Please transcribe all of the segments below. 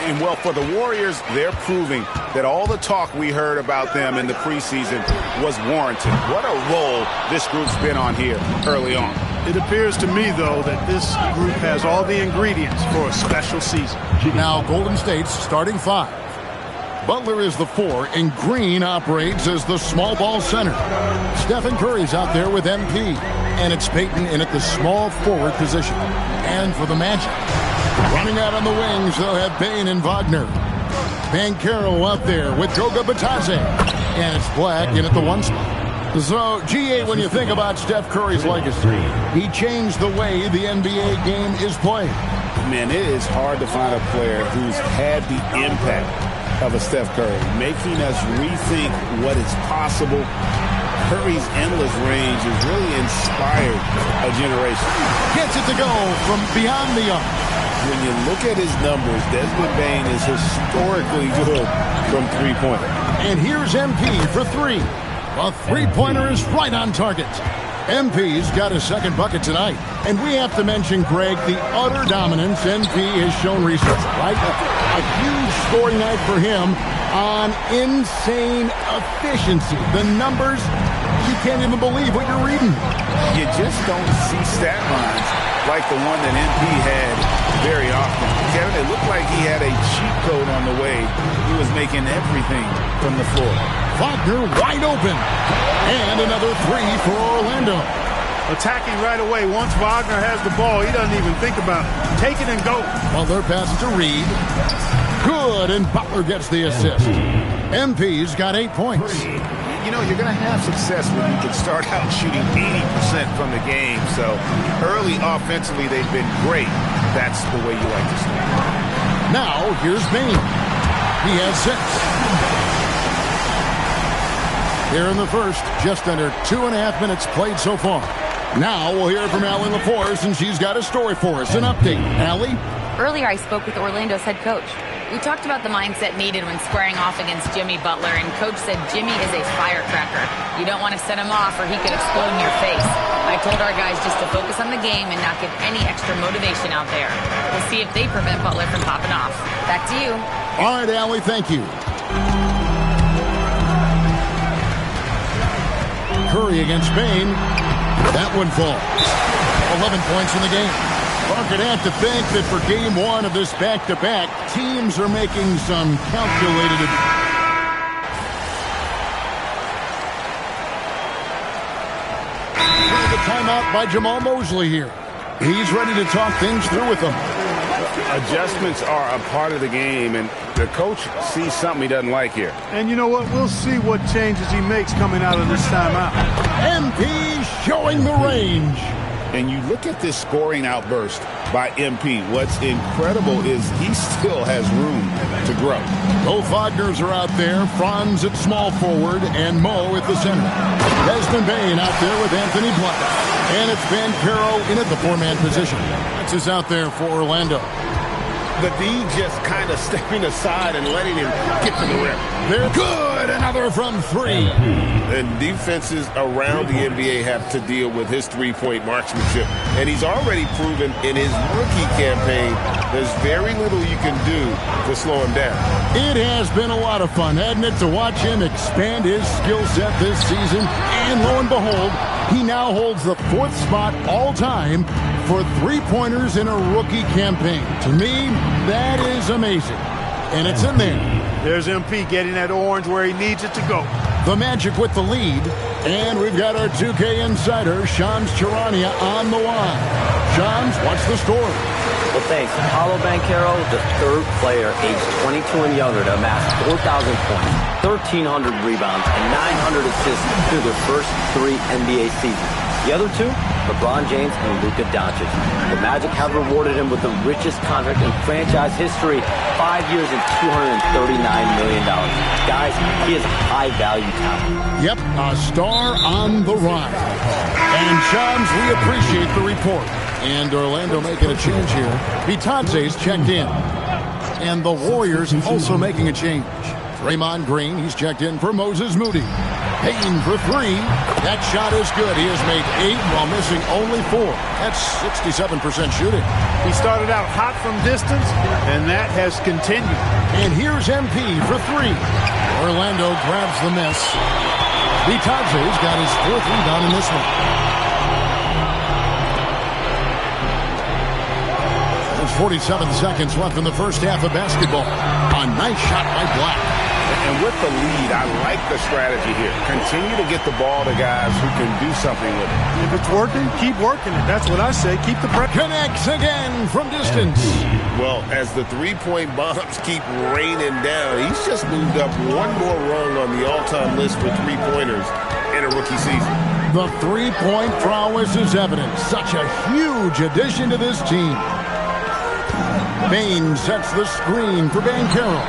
And well, for the Warriors, they're proving that all the talk we heard about them in the preseason was warranted. What a role this group's been on here early on. It appears to me, though, that this group has all the ingredients for a special season. Now, Golden State's starting five. Butler is the 4, and Green operates as the small ball center. Stephen Curry's out there with MP, and it's Payton in at the small forward position. And for the Magic, running out on the wings, they'll have Bane and Wagner. Banchero out there with Goga Bitadze, and it's Black in at the 1 spot. So, G8, when you think about Steph Curry's legacy, he changed the way the NBA game is played. Man, it is hard to find a player who's had the impact of a Steph Curry, making us rethink what is possible. Curry's endless range has really inspired a generation. Gets it to go from beyond the arc. When you look at his numbers, Desmond Bane is historically good from three-pointer. And here's MP for 3. A three-pointer is right on target. MP's got his second bucket tonight. And we have to mention, Greg, the utter dominance MP has shown recently, right? A huge scoring night for him on insane efficiency. The numbers, you can't even believe what you're reading. You just don't see stat lines like the one that MP had very often. Kevin, it looked like he had a cheat code on the way. He was making everything from the floor. Wagner wide open. And another 3 for Orlando. Attacking right away. Once Wagner has the ball, he doesn't even think about it. Take it and go. Butler passes to Reed. Good, and Butler gets the assist. MP's got 8 points. You know, you're going to have success when you can start out shooting 80% from the game. So early offensively, they've been great. That's the way you like to start. Now, here's Bane. He has 6. Here in the first, just under 2.5 minutes played so far. Now we'll hear from Allie LaForce, and she's got a story for us. An update. Allie? Earlier, I spoke with Orlando's head coach. We talked about the mindset needed when squaring off against Jimmy Butler, and Coach said Jimmy is a firecracker. You don't want to set him off or he could explode in your face. I told our guys just to focus on the game and not give any extra motivation out there. We'll see if they prevent Butler from popping off. Back to you. All right, Allie, thank you. Curry against Bane. That one falls. 11 points in the game. Well, could have to think that for game 1 of this back-to-back, teams are making some calculated... The timeout by Jamal Mosley here. He's ready to talk things through with them. Adjustments are a part of the game, and the coach sees something he doesn't like here. And you know what? We'll see what changes he makes coming out of this timeout. MP showing the range. And you look at this scoring outburst by MP. What's incredible is he still has room to grow. Both Wagners are out there. Franz at small forward and Mo at the center. Desmond Bane out there with Anthony Black. And it's Banchero in at the 4-man position. That's is out there for Orlando. The D just kind of stepping aside and letting him get to the rim. They're good. Another from 3. And defenses around the NBA have to deal with his three-point marksmanship. And he's already proven in his rookie campaign there's very little you can do to slow him down. It has been a lot of fun, hasn't it, to watch him expand his skill set this season. And lo and behold, he now holds the 4th spot all-time for three-pointers in a rookie campaign. To me, that is amazing. And it's in there. There's MP getting that orange where he needs it to go. The Magic with the lead. And we've got our 2K insider, Shams Charania, on the line. Shams, what's the story? Well, thanks. Paolo Banchero, the 3rd player aged 22 and younger to amass 4,000 points, 1,300 rebounds, and 900 assists through their first 3 NBA seasons. The other 2, LeBron James and Luka Doncic. The Magic have rewarded him with the richest contract in franchise history, 5 years and $239 million. Guys, he is high-value talent. Yep, a star on the rise. And, Shams, we appreciate the report. And Orlando making a change here. Bitadze's checked in. And the Warriors also making a change. Draymond Green, he's checked in for Moses Moody. Payton for three. That shot is good. He has made 8 while missing only 4. That's 67% shooting. He started out hot from distance, and that has continued. And here's MP for 3. Orlando grabs the miss. Bitadze's got his 4th rebound in this one. There's 47 seconds left in the first half of basketball. A nice shot by Black. And with the lead, I like the strategy here. Continue to get the ball to guys who can do something with it. If it's working, keep working it. That's what I say. Keep the pressure. Connects again from distance. Well, as the three-point bombs keep raining down, he's just moved up one more rung on the all-time list for three-pointers in a rookie season. The three-point prowess is evident. Such a huge addition to this team. Bane sets the screen for Banchero.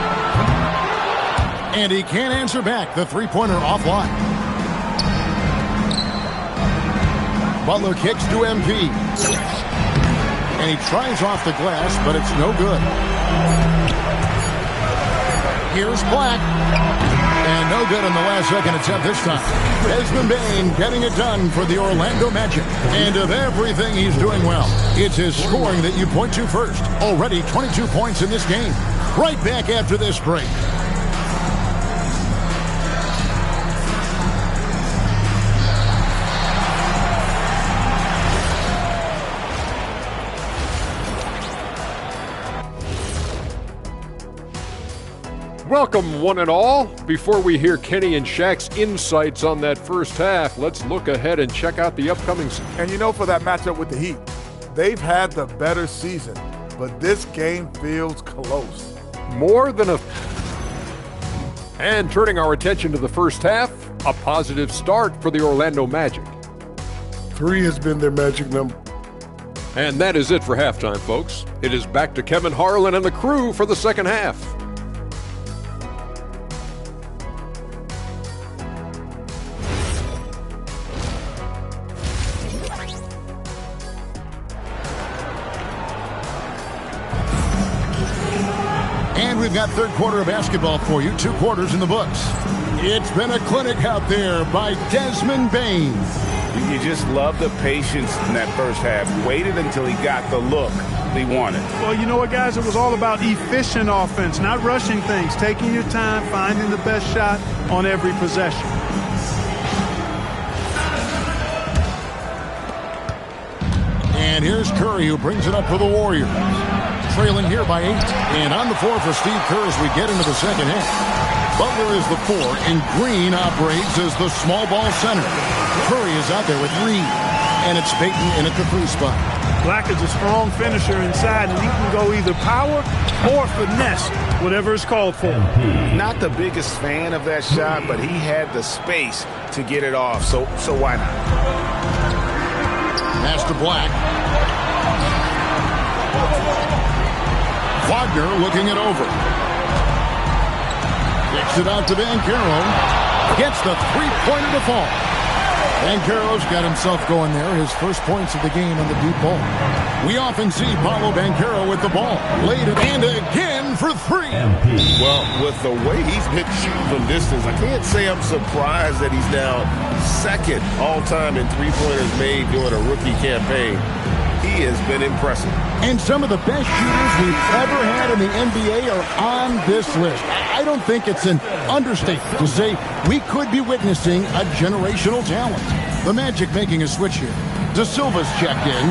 And he can't answer back. The three-pointer offline. Butler kicks to MP. And he tries off the glass, but it's no good. Here's Black. And no good in the last second attempt this time. Desmond Bane getting it done for the Orlando Magic. And of everything he's doing well, it's his scoring that you point to first. Already 22 points in this game. Right back after this break. Welcome, one and all. Before we hear Kenny and Shaq's insights on that first half, let's look ahead and check out the upcoming season. And you know, for that matchup with the Heat, they've had the better season, but this game feels close. More than a... And turning our attention to the first half, a positive start for the Orlando Magic. 3 has been their magic number. And that is it for halftime, folks. It is back to Kevin Harlan and the crew for the second half. And we've got third quarter of basketball for you. 2 quarters in the books. It's been a clinic out there by Desmond Bane. You just love the patience in that first half. Waited until he got the look he wanted. Well, you know what, guys? It was all about efficient offense, not rushing things, taking your time, finding the best shot on every possession. And here's Curry, who brings it up for the Warriors. Trailing here by 8. And on the floor for Steve Kerr as we get into the second half. Butler is the 4, and Green operates as the small ball center. Curry is out there with Reed, and it's Payton in at the 3 spot. Black is a strong finisher inside, and he can go either power or finesse, whatever is called for. Not the biggest fan of that shot, but he had the space to get it off, so why not? Master Black. Wagner looking it over. Kicks it out to Banchero. Gets the three-pointer to fall. Banchero's got himself going there. His first points of the game on the deep ball. We often see Paolo Banchero with the ball. Laid it and again for 3. Well, with the way he's been shooting from distance, I can't say I'm surprised that he's now second all-time in three-pointers made during a rookie campaign. He has been impressive. And some of the best shooters we've ever had in the NBA are on this list. I don't think it's an understatement to say we could be witnessing a generational talent. The Magic making a switch here. De Silva's checked in.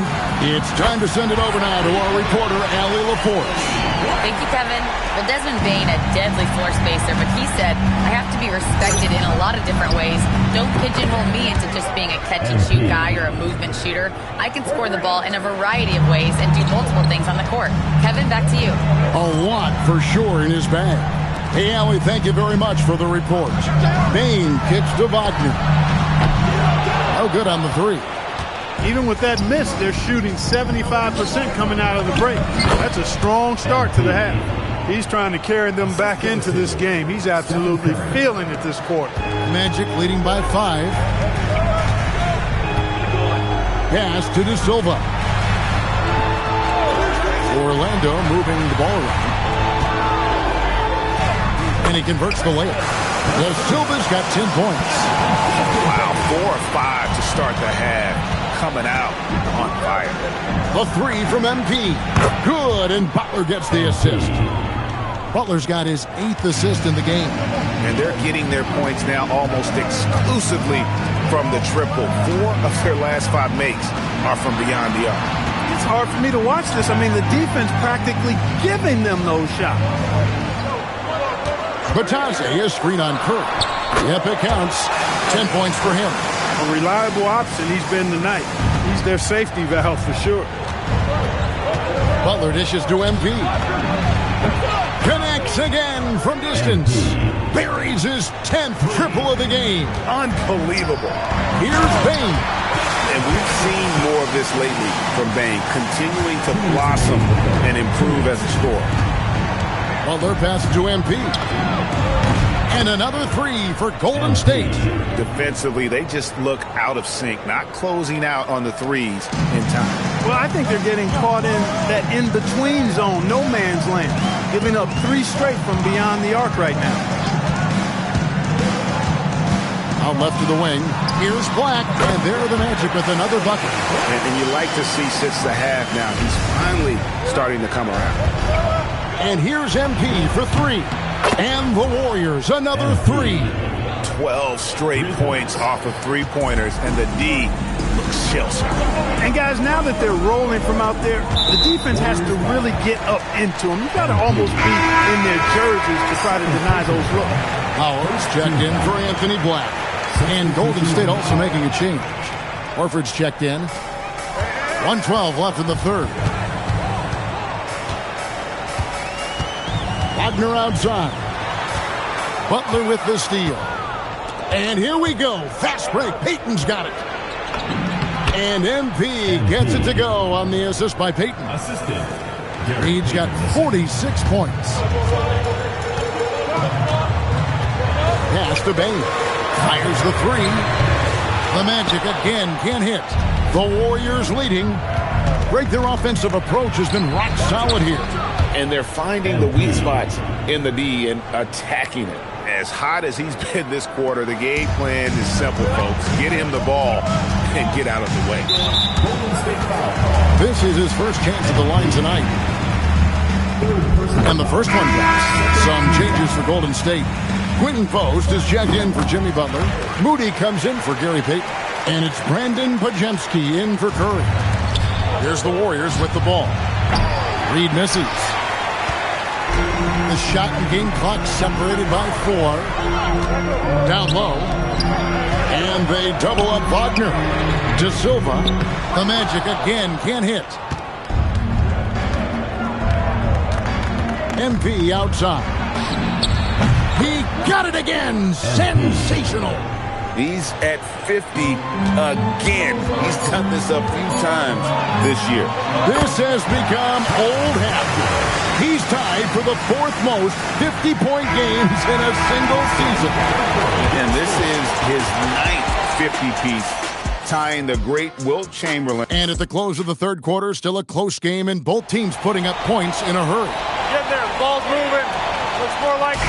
It's time to send it over now to our reporter, Allie LaForce. Thank you, Kevin. Well, Desmond Bane, a deadly floor spacer, but he said, I have to be respected in a lot of different ways. Don't pigeonhole me into just being a catch-and-shoot guy or a movement shooter. I can score the ball in a variety of ways and do multiple things on the court. Kevin, back to you. A lot for sure in his bag. Hey, Allie, thank you very much for the report. Bane kicks to Wagner. No good on the 3. Even with that miss, they're shooting 75% coming out of the break. That's a strong start to the half. He's trying to carry them back into this game. He's absolutely feeling it this quarter. Magic leading by 5. Pass to De Silva. Orlando moving the ball around. And he converts the layup. Da Silva's got 10 points. Wow, 4 or 5 to start the half. Coming out on fire. The three from MP. Good, and Butler gets the assist. Butler's got his 8th assist in the game. And they're getting their points now almost exclusively from the triple. 4 of their last 5 makes are from beyond the arc. It's hard for me to watch this. I mean, the defense practically giving them those shots. Batase, a screen on Curry. Yep, it counts. 10 points for him. A reliable option he's been tonight. He's their safety valve for sure. Butler dishes to MP. Connects again from distance. Buries his 10th triple of the game. Unbelievable. Here's Bane. And we've seen more of this lately from Bane, continuing to blossom and improve as a scorer. Butler passes to MP. And another 3 for Golden State. Defensively, they just look out of sync, not closing out on the threes in time. Well, I think they're getting caught in that in-between zone, no man's land, giving up 3 straight from beyond the arc right now. Out left to the wing. Here's Black, and there are the Magic with another bucket. And you like to see since the half now, he's finally starting to come around. And here's MP for 3. And the Warriors, another 3. 12 straight points off of 3-pointers, and the D looks shell-shocked. And guys, now that they're rolling from out there, the defense has to really get up into them. You've got to almost be in their jerseys to try to deny those looks. Howard's checked in for Anthony Black. And Golden State also making a change. Horford's checked in. 1:12 left in the third. Wagner outside. Butler with the steal. And here we go. Fast break. Payton's got it. And MP gets it to go on the assist by Payton. Reed's got 46 points. Pass to Bane. Fires the 3. The Magic again can't hit. The Warriors leading. Greg, their offensive approach has been rock solid here. And they're finding the weak spots in the D and attacking it. As hot as he's been this quarter, the game plan is simple, folks. Get him the ball and get out of the way. This is his first chance at the line tonight. And the first one drops. Some changes for Golden State. Quentin Post is checked in for Jimmy Butler. Moody comes in for Gary Payton. And it's Brandon Podziemski in for Curry. Here's the Warriors with the ball. Reed misses. The shot and game clock separated by 4. Down low. And they double up Wagner. Da Silva. The Magic again can't hit. MP outside. He got it again. Sensational. He's at 50 again. He's done this a few times this year. This has become old hat. He's tied for the 4th most 50-point games in a single season. And this is his 9th 50-piece, tying the great Wilt Chamberlain. And at the close of the third quarter, still a close game, and both teams putting up points in a hurry. Get there. Ball's moving. Looks more like...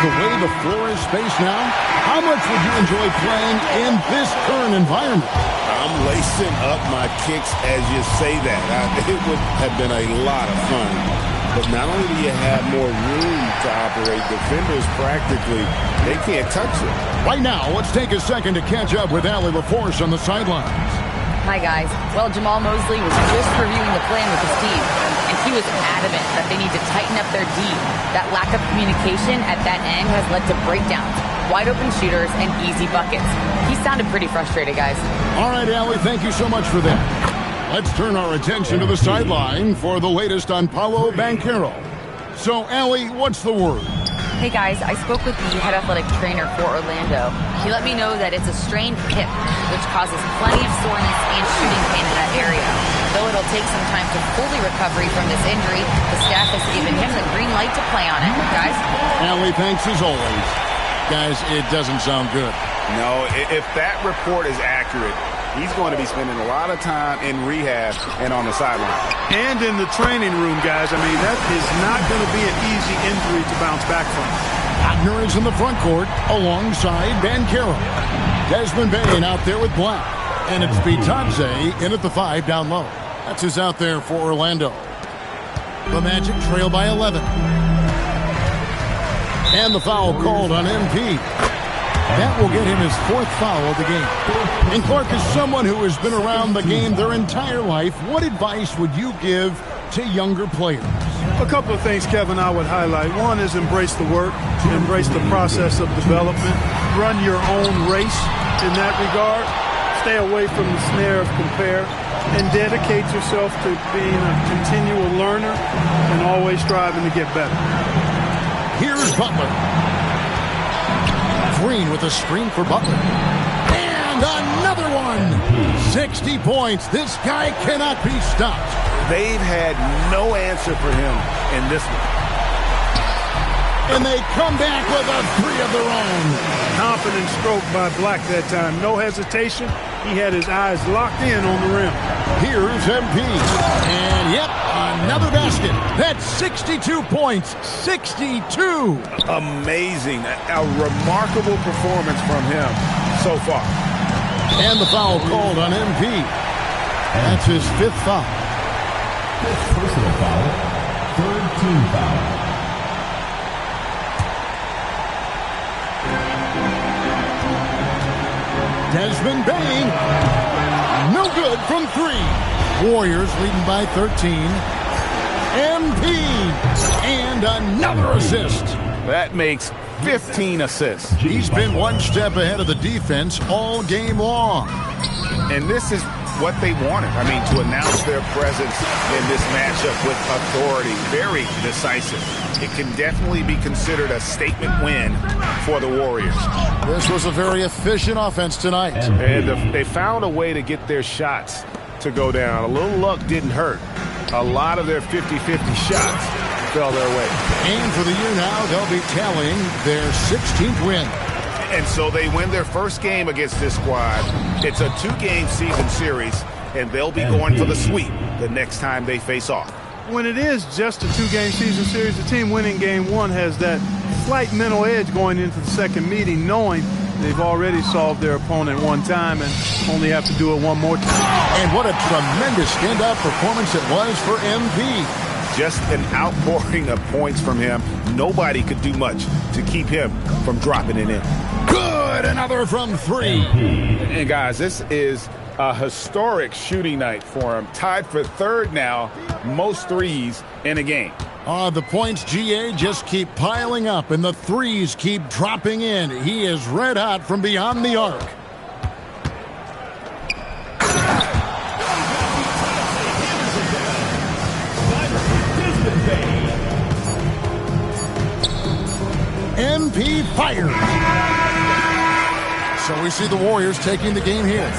The way the floor is spaced now, how much would you enjoy playing in this current environment? I'm lacing up my kicks as you say that. It would have been a lot of fun. But not only do you have more room to operate, defenders practically, they can't touch it. Right now, let's take a second to catch up with Allie LaForce on the sidelines. Hi, guys. Well, Jamal Mosley was just reviewing the plan with his team, and he was adamant that they need to tighten up their D. That lack of communication at that end has led to breakdowns, wide open shooters, and easy buckets. He sounded pretty frustrated, guys. All right, Allie, thank you so much for that. Let's turn our attention to the sideline for the latest on Paolo Banchero. So, Allie, what's the word? Hey guys, I spoke with the head athletic trainer for Orlando. He let me know that it's a strained hip, which causes plenty of soreness and shooting pain in that area. Though it'll take some time to fully recovery from this injury, the staff has given him the green light to play on it. Guys? Allie, thanks as always. Guys, it doesn't sound good. No, if that report is accurate, he's going to be spending a lot of time in rehab and on the sideline. And in the training room, guys. I mean, that is not going to be an easy injury to bounce back from. Otner is in the front court alongside Banchero. Desmond Bane out there with Black. And it's Bitadze in at the 5 down low. That's who's out there for Orlando. The Magic trail by 11. And the foul called on MP. That will get him his 4th foul of the game. And Clark, is someone who has been around the game their entire life, what advice would you give to younger players? A couple of things, Kevin, I would highlight. One is embrace the work, embrace the process of development, run your own race in that regard, stay away from the snare of compare, and dedicate yourself to being a continual learner and always striving to get better. Here's Butler. Green with a screen for Butler. And another one. 60 points. This guy cannot be stopped. They've had no answer for him in this one. And they come back with a 3 of their own. Confident stroke by Black that time. No hesitation. He had his eyes locked in on the rim. Here's MP. And, yep, another basket. That's 62 points. 62. Amazing. A remarkable performance from him so far. And the foul called on MP. That's his 5th foul. 5th personal foul. 3rd team foul. Desmond Bane. No good from 3. Warriors leading by 13. MP. And another assist. That makes 15 assists. He's been one step ahead of the defense all game long. And this is what they wanted. I mean, to announce their presence in this matchup with authority. Very decisive. It can definitely be considered a statement win for the Warriors. This was a very efficient offense tonight. And they found a way to get their shots to go down. A little luck didn't hurt. A lot of their 50-50 shots fell their way. And for the year now, they'll be tallying their 16th win. And so they win their first game against this squad. It's a 2-game season series, and they'll be going for the sweep the next time they face off. When it is just a 2-game season series, the team winning game 1 has that slight mental edge going into the second meeting, knowing they've already solved their opponent one time and only have to do it one more time. And what a tremendous standout performance it was for MP. Just an outpouring of points from him. Nobody could do much to keep him from dropping it in. Good, another from 3. And guys, this is a historic shooting night for him. Tied for 3rd now, most threes in a game. The points, GA, just keep piling up, and the threes keep dropping in. He is red hot from beyond the arc. MP fires. So we see the Warriors taking the game here.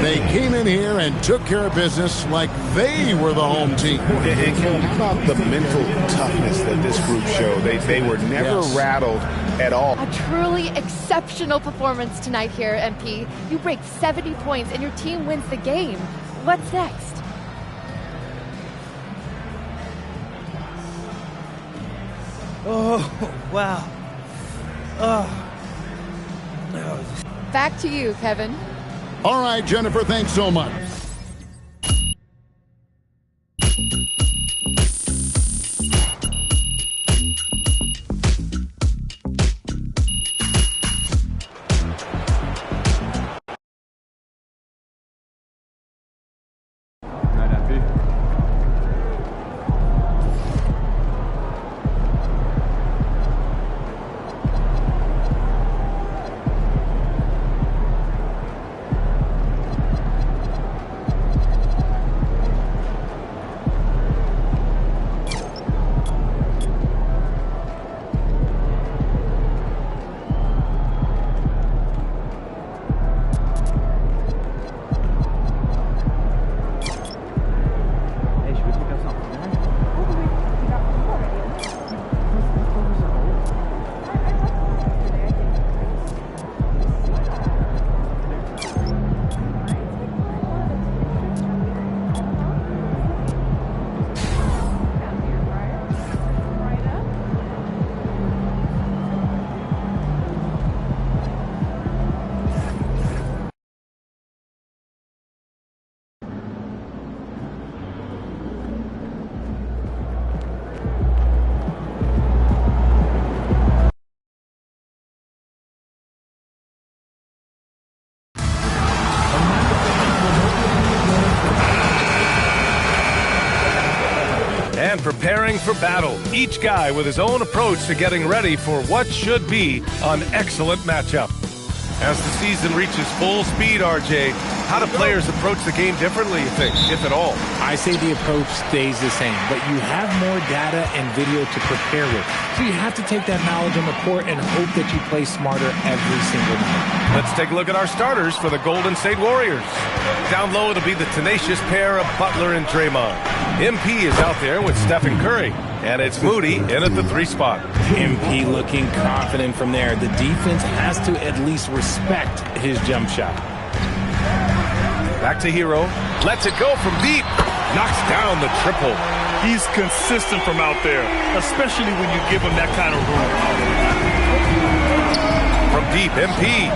They came in here and took care of business like they were the home team. And Kevin, how about the mental toughness that this group showed? They were never rattled at all. A truly exceptional performance tonight here, MP. You break 70 points and your team wins the game. What's next? Oh, wow. Oh. Back to you, Kevin. All right, Jennifer, thanks so much. preparing for battle. Each guy with his own approach to getting ready for what should be an excellent matchup. As the season reaches full speed, RJ, how do players approach the game differently, you think, if at all? I say the approach stays the same, but you have more data and video to prepare with. So you have to take that knowledge on the court and hope that you play smarter every single night. Let's take a look at our starters for the Golden State Warriors. Down low, it'll be the tenacious pair of Butler and Draymond. MP is out there with Stephen Curry. And it's Moody in at the 3 spot. MP looking confident from there. The defense has to at least respect his jump shot. Back to Hero. Lets it go from deep. Knocks down the triple. He's consistent from out there, especially when you give him that kind of room. From deep, MP.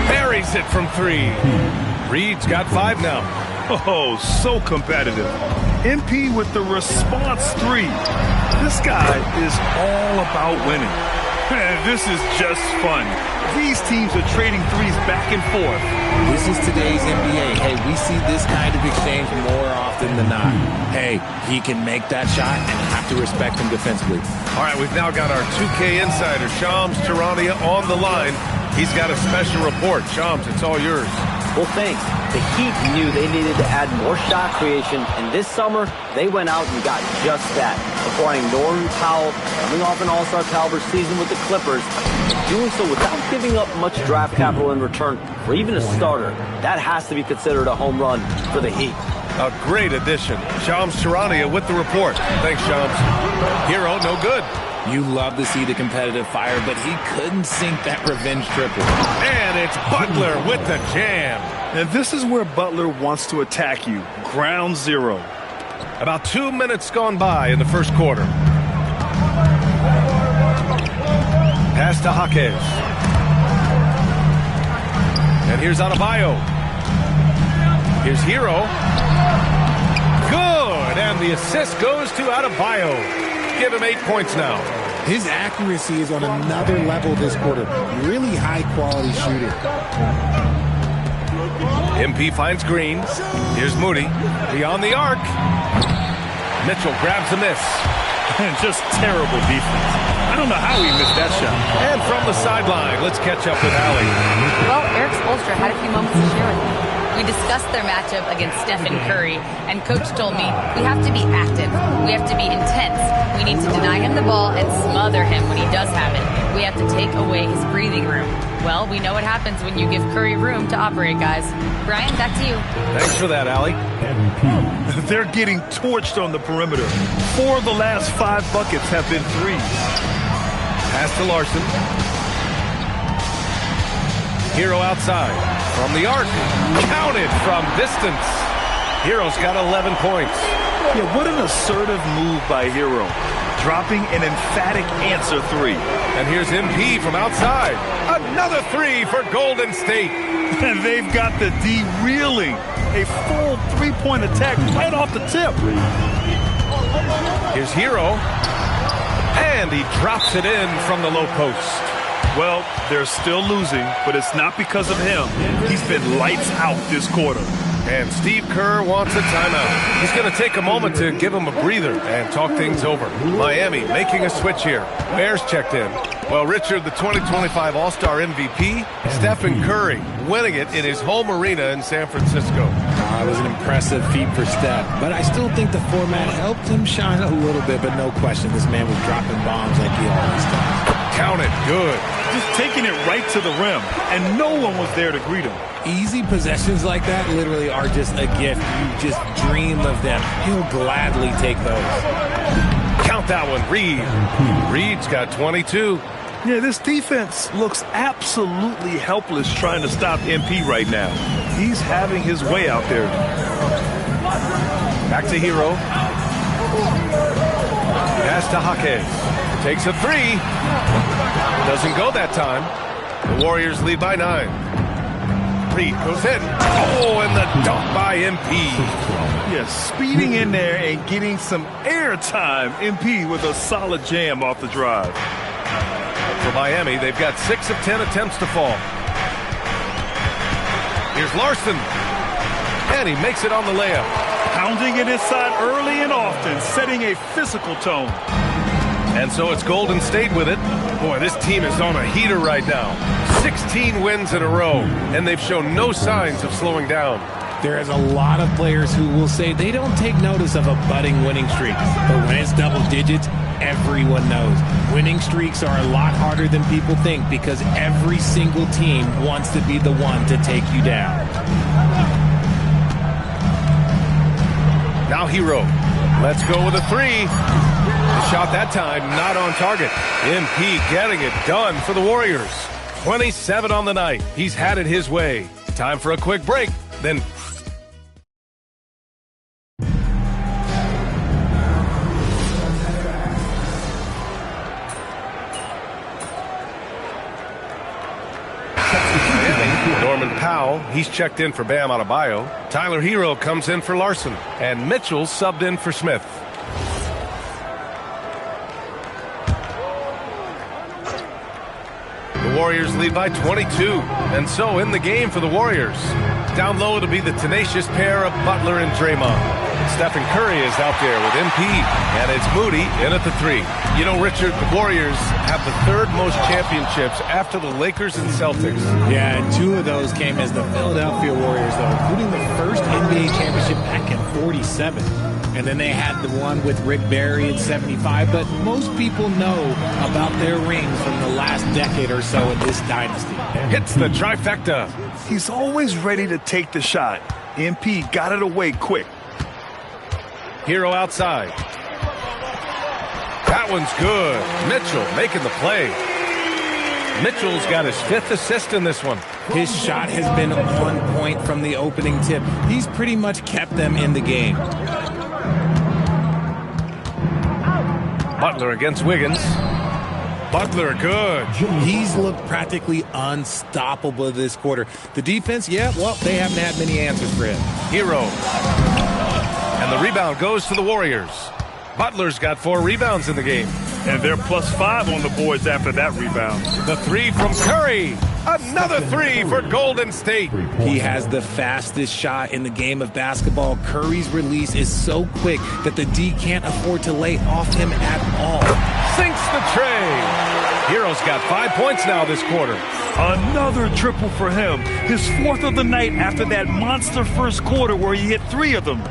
Buries it from 3. Reed's got 5 now. Oh, so competitive. MP with the response 3. This guy is all about winning. Man, this is just fun. These teams are trading threes back and forth. This is today's NBA. Hey, we see this kind of exchange more often than not. Hey, he can make that shot and have to respect him defensively. All right, we've now got our 2K insider, Shams Charania, on the line. He's got a special report. Shams, it's all yours. Well, thanks. The Heat knew they needed to add more shot creation, and this summer, they went out and got just that, acquiring Norman Powell, coming off an all-star caliber season with the Clippers, and doing so without giving up much draft capital in return for even a starter. That has to be considered a home run for the Heat. A great addition. Shams Charania with the report. Thanks, Shams. Hero, no good. You love to see the competitive fire, but he couldn't sink that revenge triple. And it's Butler with the jam. And this is where Butler wants to attack you. Ground zero. About 2 minutes gone by in the first quarter. Pass to Jaquez. And here's Adebayo. Here's Hero. Good. And the assist goes to Adebayo. Give him 8 points now. His accuracy is on another level this quarter. Really high-quality shooting. MP finds Green. Here's Moody. Beyond the arc. Mitchell grabs a miss. Just terrible defense. I don't know how he missed that shot. And from the sideline, let's catch up with Allie. Well, Eric Spoelstra had a few moments to share with me. We discussed their matchup against Stephen Curry, and Coach told me, we have to be active. We have to be intense. We need to deny him the ball and smother him when he does have it. We have to take away his breathing room. Well, we know what happens when you give Curry room to operate, guys. Brian, back to you. Thanks for that, Allie. They're getting torched on the perimeter. 4 of the last 5 buckets have been threes. Pass to Larson. Hero outside. From the arc. Counted from distance. Hero's got 11 points. Yeah, what an assertive move by Hero. Dropping an emphatic answer 3. And here's MP from outside. Another 3 for Golden State. And they've got the D reeling. A full 3-point attack right off the tip. Here's Hero. And he drops it in from the low post. Well, they're still losing, but it's not because of him. He's been lights out this quarter. And Steve Kerr wants a timeout. He's going to take a moment to give him a breather and talk things over. Miami making a switch here. Bears checked in. Well, Richard, the 2025 All-Star MVP, Stephen Curry, winning it in his home arena in San Francisco. It was an impressive feat for Steph, but I still think the format helped him shine a little bit, but no question, this man was dropping bombs like he always does. Counted, good. Just taking it right to the rim, and no one was there to greet him. Easy possessions like that literally are just a gift. You just dream of them. He'll gladly take those. Count that one, Reed. Reed's got 22. Yeah, this defense looks absolutely helpless trying to stop MP right now. He's having his way out there. Back to Hero. Pass to Jaquez. Takes a 3. Doesn't go that time. The Warriors lead by 9. Reed goes in. Oh, and the dunk by MP. Yes, speeding in there and getting some air time. MP with a solid jam off the drive. For Miami, they've got 6 of 10 attempts to fall. Here's Larson. And he makes it on the layup. Pounding it inside early and often, setting a physical tone. And so it's Golden State with it. Boy, this team is on a heater right now. 16 wins in a row, and they've shown no signs of slowing down. There's a lot of players who will say they don't take notice of a budding winning streak. But when it's double digits, everyone knows. Winning streaks are a lot harder than people think because every single team wants to be the one to take you down. Now Hero. Let's go with a three. The shot that time not on target. MP getting it done for the Warriors. 27 on the night. He's had it his way. Time for a quick break. Then Norman Powell, he's checked in for Bam Adebayo. Tyler Hero comes in for Larson. And Mitchell subbed in for Smith. The Warriors lead by 22. And so in the game for the Warriors. Down low to be the tenacious pair of Butler and Draymond. Stephen Curry is out there with MP, and it's Moody in at the three. You know, Richard, the Warriors have the third most championships after the Lakers and Celtics. Yeah, and two of those came as the Philadelphia Warriors, though, including the first NBA championship back in '47. And then they had the one with Rick Barry in '75. But most people know about their rings from the last decade or so in this dynasty. Hits the trifecta. He's always ready to take the shot. MP got it away quick. Hero outside. That one's good. Mitchell making the play. Mitchell's got his 5th assist in this one. His shot has been on point from the opening tip. He's pretty much kept them in the game. Butler against Wiggins. Butler good. He's looked practically unstoppable this quarter. The defense, yeah, well, they haven't had many answers for him. Hero. And the rebound goes to the Warriors. Butler's got 4 rebounds in the game. And they're +5 on the boards after that rebound. The three from Curry. Another three for Golden State. He has the fastest shot in the game of basketball. Curry's release is so quick that the D can't afford to lay off him at all. Sinks the tray. Hero's got 5 points now this quarter. Another triple for him. His 4th of the night after that monster first quarter where he hit 3 of them.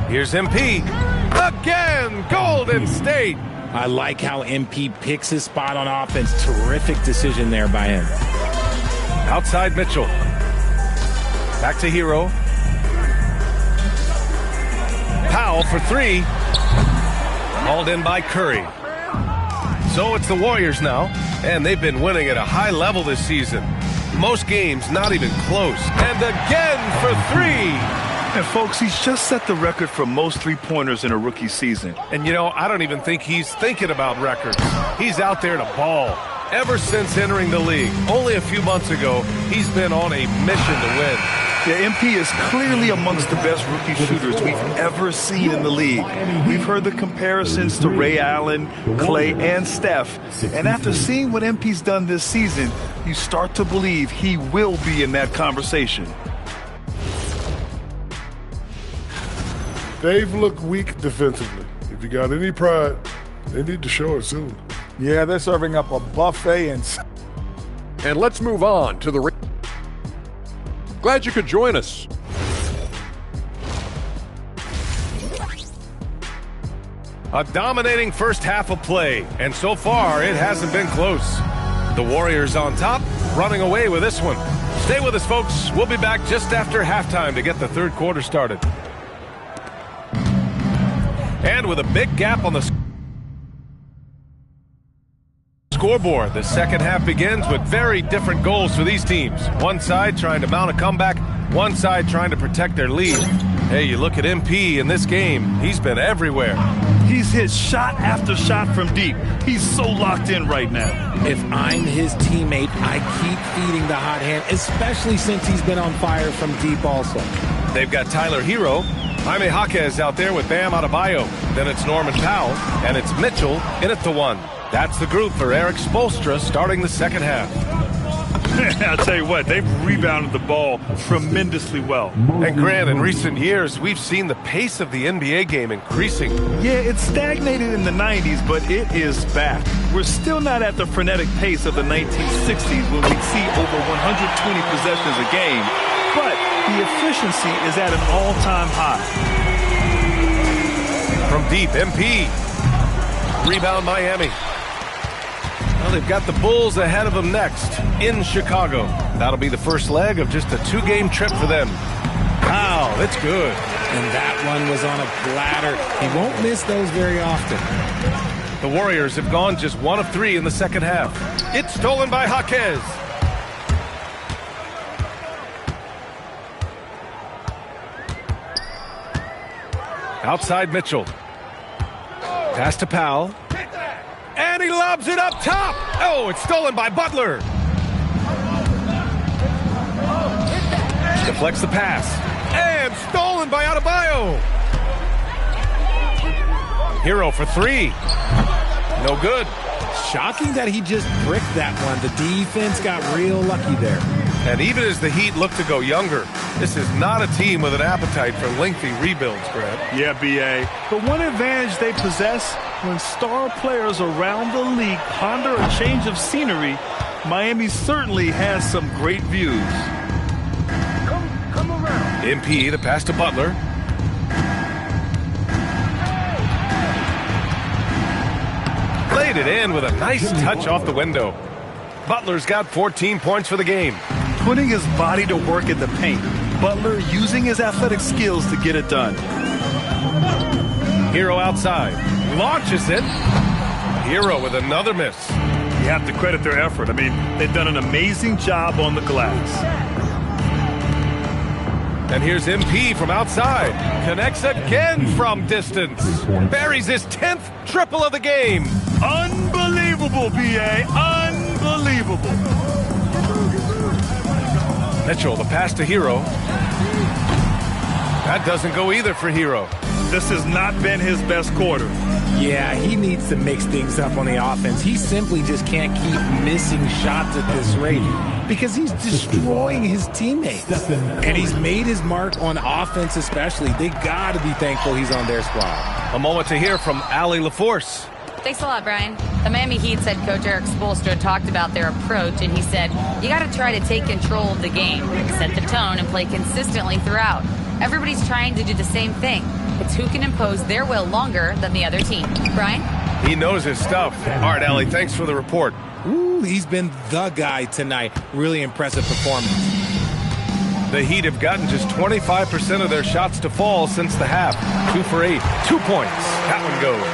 Here's MP. Again, Golden State. I like how MP picks his spot on offense. Terrific decision there by him. Outside Mitchell. Back to Hero. Powell for 3. Hauled in by Curry. So it's the Warriors now, and they've been winning at a high level this season. Most games not even close. And again for 3. And folks, he's just set the record for most three-pointers in a rookie season. And you know, I don't even think he's thinking about records. He's out there to ball. Ever since entering the league, only a few months ago, he's been on a mission to win. Yeah, MP is clearly amongst the best rookie shooters we've ever seen in the league. We've heard the comparisons to Ray Allen, Clay, and Steph. And after seeing what MP's done this season, you start to believe he will be in that conversation. They've looked weak defensively. If you got any pride, they need to show it soon. Yeah, they're serving up a buffet And let's move on to the... Glad you could join us. A dominating first half of play, and so far it hasn't been close. The Warriors on top, running away with this one. Stay with us, folks. We'll be back just after halftime to get the third quarter started. And with a big gap on the scoreboard, the second half begins with very different goals for these teams. One side trying to mount a comeback, one side trying to protect their lead. Hey, you look at MP in this game, he's been everywhere. He's hit shot after shot from deep. He's so locked in right now. If I'm his teammate, I keep feeding the hot hand, especially since he's been on fire from deep also. They've got Tyler Hero. Jaime Jaquez out there with Bam Adebayo. Then it's Norman Powell, and it's Mitchell in at the 1. That's the group for Eric Spoelstra starting the second half. I'll tell you what, they've rebounded the ball tremendously well. And Grant, in recent years, we've seen the pace of the NBA game increasing. Yeah, it stagnated in the 90s, but it is back. We're still not at the frenetic pace of the 1960s when we'd see over 120 possessions a game, but the efficiency is at an all-time high. From deep, MP. Rebound, Miami. Well, they've got the Bulls ahead of them next in Chicago. That'll be the first leg of just a 2-game trip for them. Wow, that's good. And that one was on a platter. He won't miss those very often. The Warriors have gone just 1 of 3 in the second half. It's stolen by Jaquez. Outside Mitchell. Pass to Powell. And he lobs it up top. Oh, it's stolen by Butler. Deflects the pass. And stolen by Adebayo. Hero for 3. No good. Shocking that he just bricked that one. The defense got real lucky there. And even as the Heat look to go younger, this is not a team with an appetite for lengthy rebuilds, Grant. Yeah, B.A. But one advantage they possess, when star players around the league ponder a change of scenery, Miami certainly has some great views. Come around. MP, the pass to Butler. Laid it in with a nice touch off the window. Butler's got 14 points for the game. Putting his body to work in the paint. Butler using his athletic skills to get it done. Hero outside. Launches it. Hero with another miss. You have to credit their effort. I mean, they've done an amazing job on the glass. And here's MP from outside. Connects again from distance. Buries his 10th triple of the game. Unbelievable, B.A. Unbelievable. Mitchell, the pass to Hero. That doesn't go either for Hero. This has not been his best quarter. Yeah, he needs to mix things up on the offense. He simply just can't keep missing shots at this rate because he's destroying his teammates. And he's made his mark on offense especially. They got to be thankful he's on their squad. A moment to hear from Allie LaForce. Thanks a lot, Brian. The Miami Heat's head coach Eric Spoelstra talked about their approach, and he said, you got to try to take control of the game, set the tone, and play consistently throughout. Everybody's trying to do the same thing. It's who can impose their will longer than the other team. Brian? He knows his stuff. All right, Allie, thanks for the report. Ooh, he's been the guy tonight. Really impressive performance. The Heat have gotten just 25% of their shots to fall since the half. 2 for 8. 2 points. That one goes.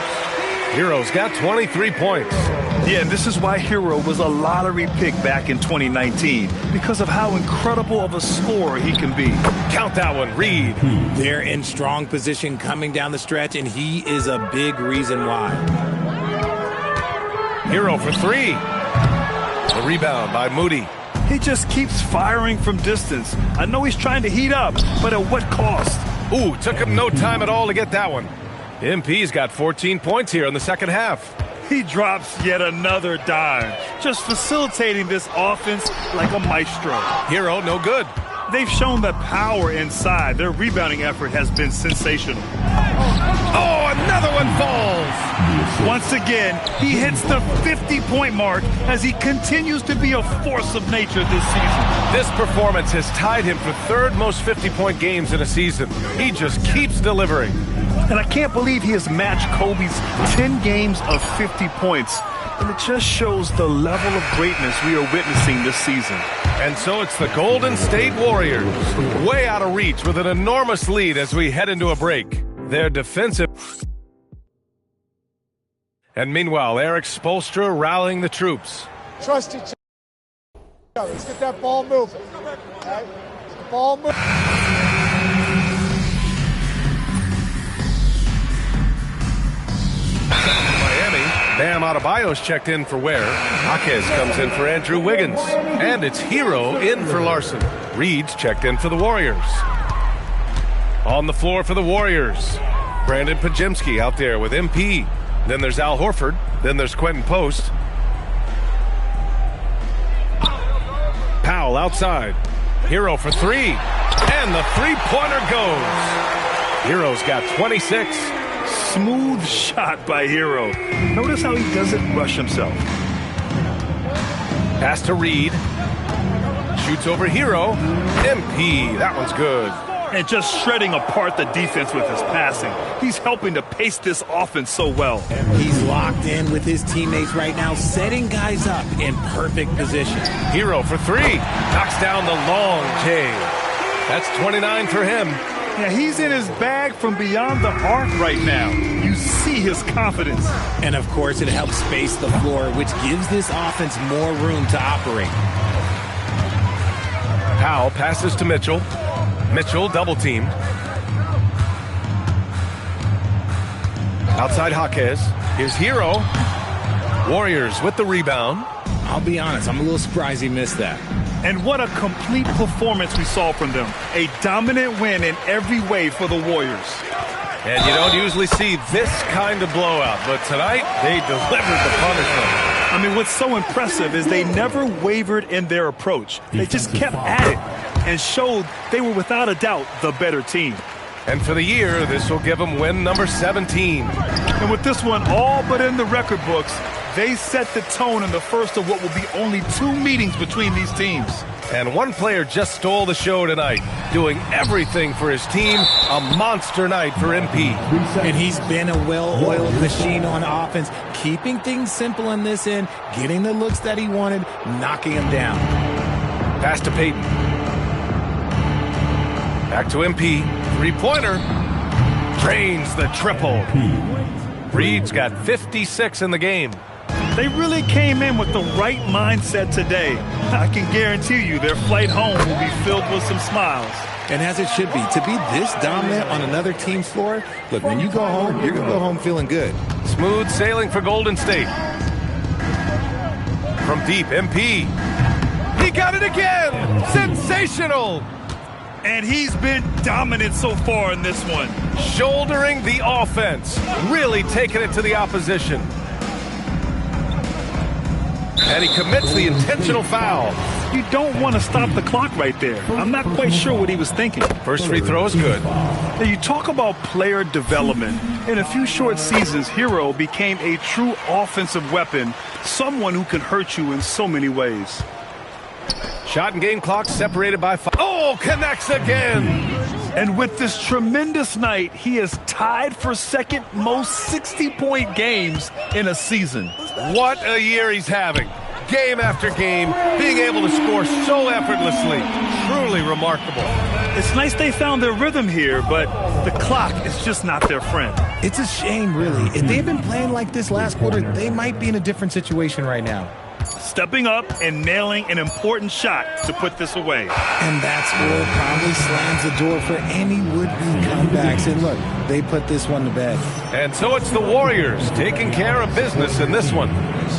Hero's got 23 points. Yeah, and this is why Hero was a lottery pick back in 2019, because of how incredible of a scorer he can be. Count that one, Reed. They're in strong position coming down the stretch, and he is a big reason why. Hero for 3. The rebound by Moody. He just keeps firing from distance. I know he's trying to heat up, but at what cost? Ooh, took him no time at all to get that one. MP's got 14 points here in the second half. He drops yet another dime, just facilitating this offense like a maestro. Hero, no good. They've shown the power inside. Their rebounding effort has been sensational. Oh, another one falls. Once again, he hits the 50-point mark as he continues to be a force of nature this season. This performance has tied him for third most 50-point games in a season. He just keeps delivering. And I can't believe he has matched Kobe's 10 games of 50 points. And it just shows the level of greatness we are witnessing this season. And so it's the Golden State Warriors, way out of reach with an enormous lead as we head into a break. Their defensive... And meanwhile, Eric Spoelstra rallying the troops. Trust each other. Let's get that ball moving. All right? The ball moving. Miami. Bam Adebayo's checked in for Ware. Jaquez comes in for Andrew Wiggins. And it's Hero in for Larson. Reed's checked in for the Warriors. On the floor for the Warriors, Brandon Podziemski out there with MP. Then there's Al Horford. Then there's Quentin Post. Foul outside. Hero for three. And the three-pointer goes. Hero's got 26. Smooth shot by Hero. Notice how he doesn't rush himself. Pass to Reed. Shoots over Hero. MP. That one's good. And just shredding apart the defense with his passing. He's helping to pace this offense so well. He's locked in with his teammates right now, setting guys up in perfect position. Hero for three. Knocks down the long J. That's 29 for him. Yeah, he's in his bag from beyond the arc right now. You see his confidence. And, of course, it helps space the floor, which gives this offense more room to operate. Powell passes to Mitchell. Mitchell double-teamed. Outside Jaquez. Here's Hero. Warriors with the rebound. I'll be honest, I'm a little surprised he missed that. And what a complete performance we saw from them. A dominant win in every way for the Warriors. And you don't usually see this kind of blowout, but tonight they delivered the punishment. I mean, what's so impressive is they never wavered in their approach. They just kept at it and showed they were without a doubt the better team. And for the year, this will give them win number 17. And with this one all but in the record books, they set the tone in the first of what will be only 2 meetings between these teams. And one player just stole the show tonight, doing everything for his team. A monster night for MP. And he's been a well-oiled machine on offense, keeping things simple in this end, getting the looks that he wanted, knocking him down. Pass to Payton. Back to MP. Three-pointer. Drains the triple. Reed's got 56 in the game. They really came in with the right mindset today. I can guarantee you their flight home will be filled with some smiles. And as it should be, to be this dominant on another team's floor, look, when you go home, you're going to go home feeling good. Smooth sailing for Golden State. From deep, MP. He got it again! Sensational! And he's been dominant so far in this one. Shouldering the offense. Really taking it to the opposition. And he commits the intentional foul. You don't want to stop the clock right there. I'm not quite sure what he was thinking. First free throw is good. Now, you talk about player development. In a few short seasons, Hero became a true offensive weapon, someone who can hurt you in so many ways. Shot and game clock separated by 5. Oh, connects again. And with this tremendous night, he is tied for second most 60-point games in a season. What a year he's having. Game after game, being able to score so effortlessly. Truly remarkable. It's nice they found their rhythm here, but the clock is just not their friend. It's a shame, really. If they've been playing like this last quarter, they might be in a different situation right now. Stepping up and nailing an important shot to put this away. And that score probably slams the door for any would-be comebacks. And look, they put this one to bed. And so it's the Warriors taking care of business in this one.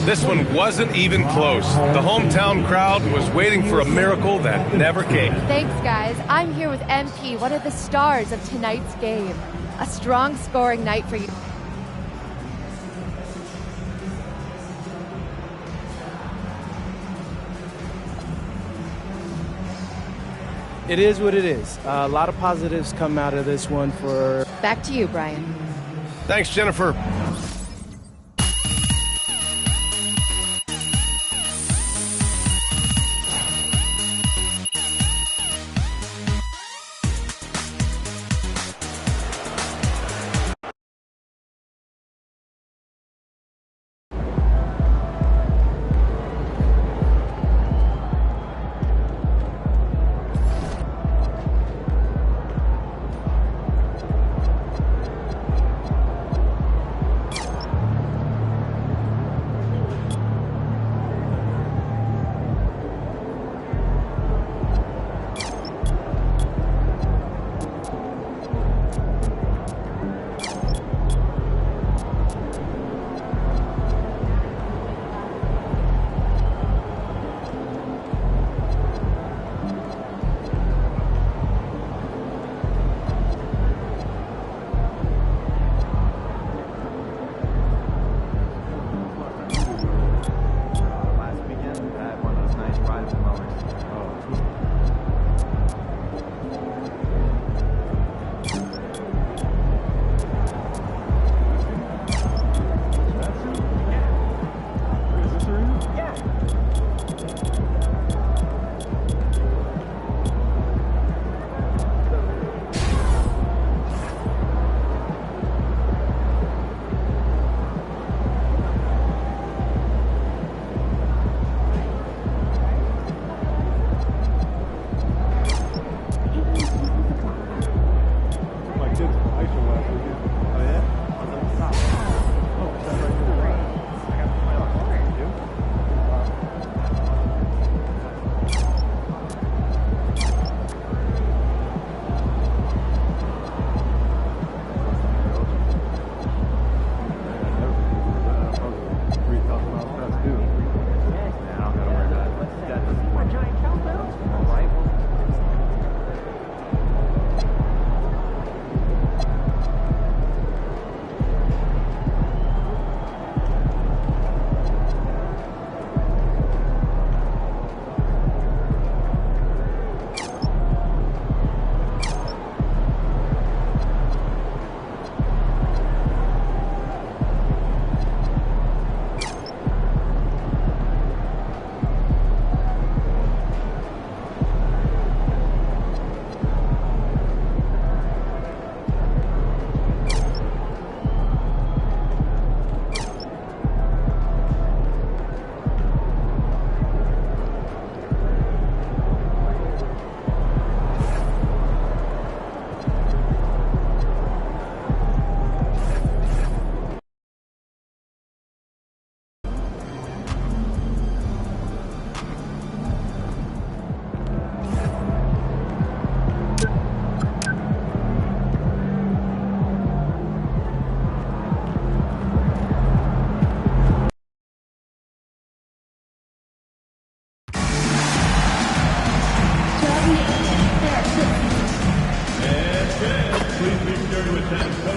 This one wasn't even close. The hometown crowd was waiting for a miracle that never came. Thanks, guys. I'm here with MP, one of the stars of tonight's game. A strong scoring night for you. It is what it is. A lot of positives come out of this one for... Back to you, Brian. Thanks, Jennifer.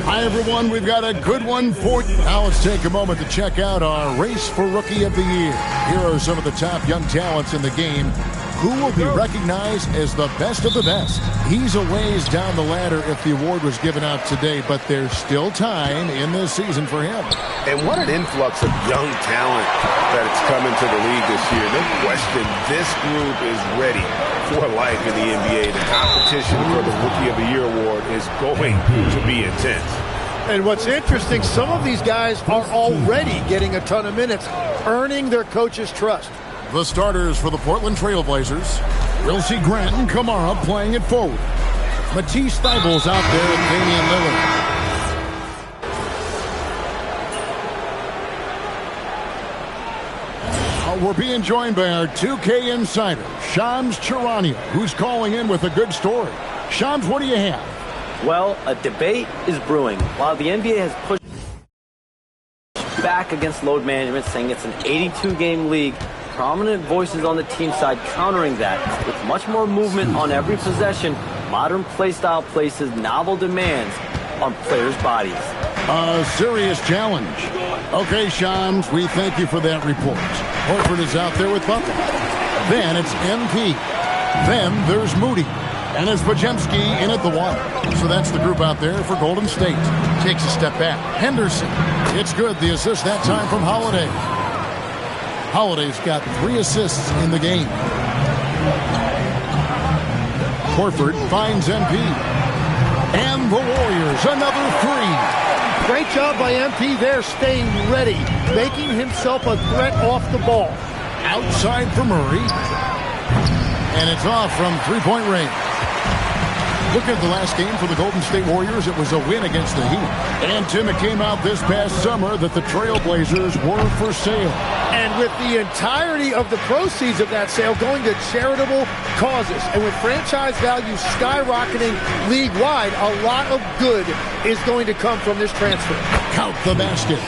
Hi, everyone. We've got a good one for you. Now let's take a moment to check out our race for Rookie of the Year. Here are some of the top young talents in the game who will be recognized as the best of the best. He's a ways down the ladder if the award was given out today, but there's still time in this season for him. And what an influx of young talent that it's come into the league this year. No question, this group is ready for life in the NBA. The competition for the Rookie of the Year award is going to be intense. And what's interesting, some of these guys are already getting a ton of minutes, earning their coach's trust. The starters for the Portland Trail Blazers. We'll see Grant and Kamara playing it forward. Matisse Thybulle's out there with Damian Lillard. We're being joined by our 2K insider, Shams Charania, who's calling in with a good story. Shams, what do you have? Well, a debate is brewing. While the NBA has pushed back against load management, saying it's an 82-game league, prominent voices on the team side countering that with much more movement on every possession. Modern play style places novel demands on players' bodies. A serious challenge. Okay, Shams, we thank you for that report. Horford is out there with Butler. Then it's MP. Then there's Moody. And it's Podziemski in at the one. So that's the group out there for Golden State. Takes a step back. Henderson. It's good. The assist that time from Holiday. Holiday's got 3 assists in the game. Horford finds MP. And the Warriors, another 3. Great job by MP there, staying ready, making himself a threat off the ball. Outside for Murray. And it's off from three-point range. Look at the last game for the Golden State Warriors. It was a win against the Heat. And, Tim, it came out this past summer that the Trailblazers were for sale. And with the entirety of the proceeds of that sale going to charitable causes, and with franchise value skyrocketing league-wide, a lot of good is going to come from this transfer. Count the basket.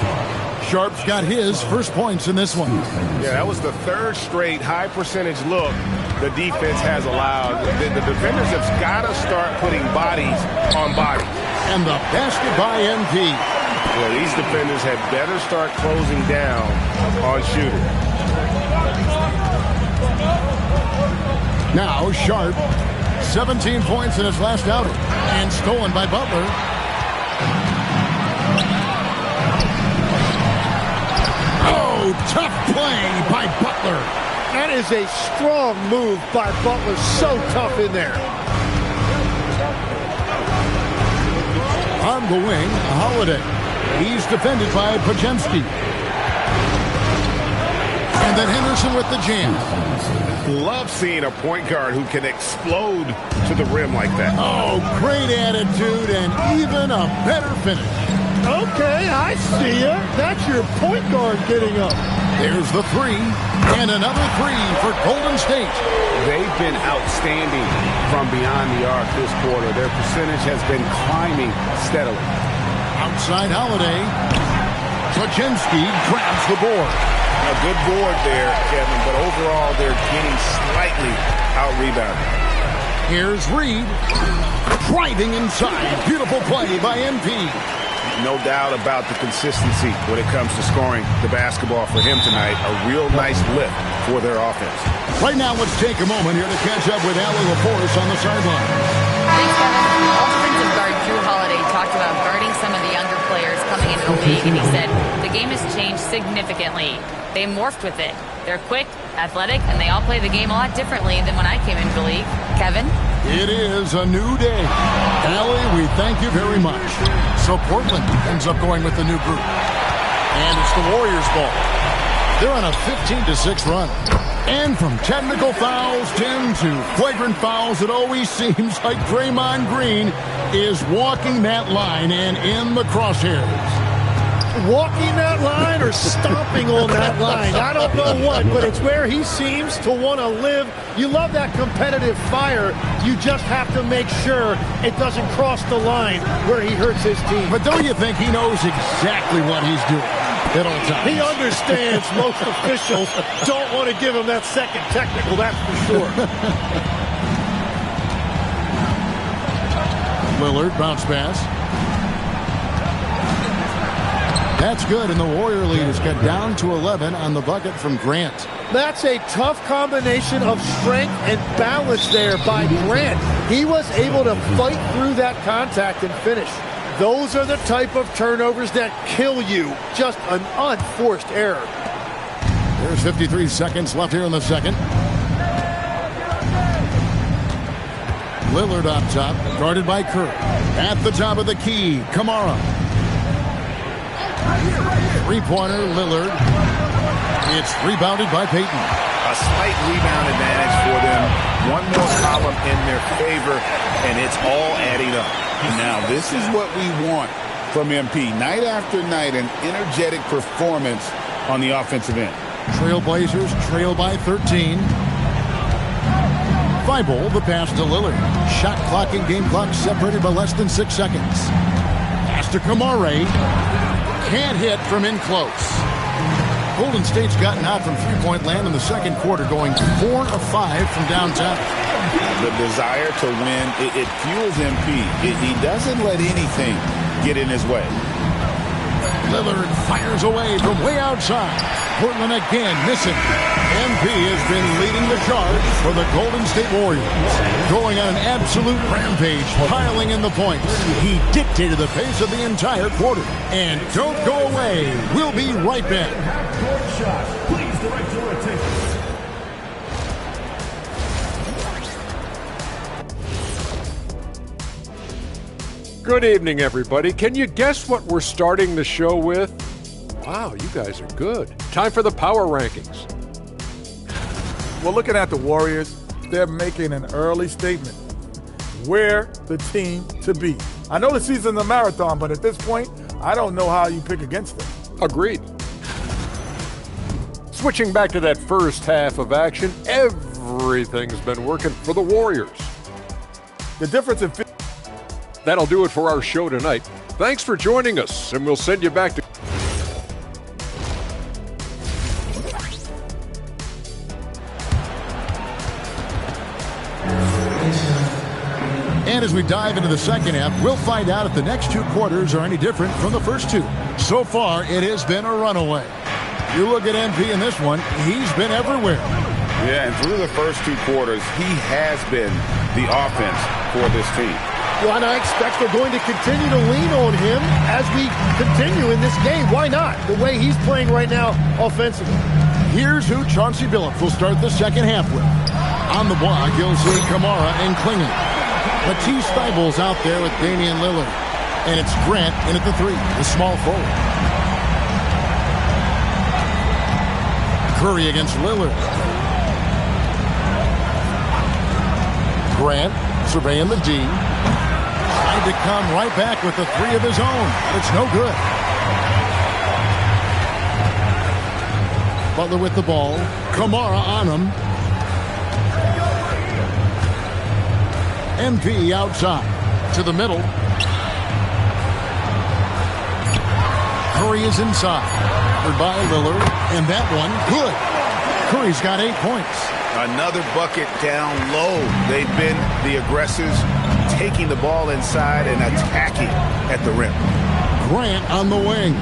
Sharp's got his first points in this one. Yeah, that was the 3rd straight high-percentage look the defense has allowed. The defenders have got to start putting bodies on bodies. And the basket by MP. Well, these defenders had better start closing down on shooters. Now Sharp, 17 points in his last outing, and stolen by Butler. Oh, tough play by Butler. That is a strong move by Butler. So tough in there. On the wing, Holiday. He's defended by Podziemski. And then Henderson with the jam. Love seeing a point guard who can explode to the rim like that. Oh, great attitude and even a better finish. Okay, I see ya. That's your point guard getting up. There's the 3, and another 3 for Golden State. They've been outstanding from beyond the arc this quarter. Their percentage has been climbing steadily. Outside Holiday. Podziemski grabs the board. A good board there, Kevin, but overall they're getting slightly out-rebounded. Here's Reed. Driving inside. Beautiful play by MP. No doubt about the consistency when it comes to scoring the basketball for him tonight. A real nice lift for their offense. Right now, let's take a moment here to catch up with Allie LaForce on the sideline. Thanks, Kevin. Offensive guard Drew Holiday talked about guarding some of the younger players coming into the league, and he said, the game has changed significantly. They morphed with it. They're quick, athletic, and they all play the game a lot differently than when I came into the league. Kevin? It is a new day. Allie, we thank you very much. So Portland ends up going with the new group. And it's the Warriors' ball. They're on a 15-6 run. And from technical fouls, Tim, to flagrant fouls, it always seems like Draymond Green is walking that line and in the crosshairs. Walking that line or stomping on that line. I don't know what, but it's where he seems to want to live. You love that competitive fire. You just have to make sure it doesn't cross the line where he hurts his team. But don't you think he knows exactly what he's doing at all times? He understands most officials don't want to give him that second technical, that's for sure. Lillard, bounce pass. That's good, and the Warrior lead is cut down to 11 on the bucket from Grant. That's a tough combination of strength and balance there by Grant. He was able to fight through that contact and finish. Those are the type of turnovers that kill you. Just an unforced error. There's 53 seconds left here in the second. Lillard up top, guarded by Curry. At the top of the key, Kamara. Three-pointer, Lillard. It's rebounded by Payton. A slight rebound advantage for them. One more column in their favor, and it's all adding up. Now, this is what we want from MP. Night after night, an energetic performance on the offensive end. Trailblazers trail by 13. Thibault, the pass to Lillard. Shot clock and game clock separated by less than 6 seconds. Pass to Kamara. Can't hit from in close. Golden State's gotten out from three-point land in the second quarter, going 4 of 5 from downtown. The desire to win, it fuels MP. He doesn't let anything get in his way. Lillard fires away from way outside. Portland again missing. MP has been leading the charge for the Golden State Warriors. Going on an absolute rampage, piling in the points. He dictated the pace of the entire quarter. And don't go away. We'll be right back. Court shot. Please direct your attention. Good evening, everybody. Can you guess what we're starting the show with? Wow, you guys are good. Time for the power rankings. Well, looking at the Warriors, they're making an early statement. We're the team to beat. I know the season's a marathon, but at this point, I don't know how you pick against them. Agreed. Switching back to that first half of action, everything's been working for the Warriors. The difference in... That'll do it for our show tonight. Thanks for joining us, and we'll send you back to... And as we dive into the second half, we'll find out if the next two quarters are any different from the first two. So far, it has been a runaway. You look at MP in this one, he's been everywhere. Yeah, and through the first two quarters, he has been the offense for this team. Well, and I expect they're going to continue to lean on him as we continue in this game. Why not? The way he's playing right now offensively. Here's who Chauncey Billups will start the second half with. On the block, you'll see Kamara and Klingon. Matisse Thybulle's out there with Damian Lillard. And it's Grant in at the three, the small forward. Curry against Lillard. Grant surveying the D. Tried to come right back with the three of his own. It's no good. Butler with the ball. Kamara on him. MP outside. To the middle. Curry is inside. Covered by Lillard. And that one, good. Curry's got 8 points. Another bucket down low. They've been the aggressors, taking the ball inside and attacking at the rim. Grant on the wing.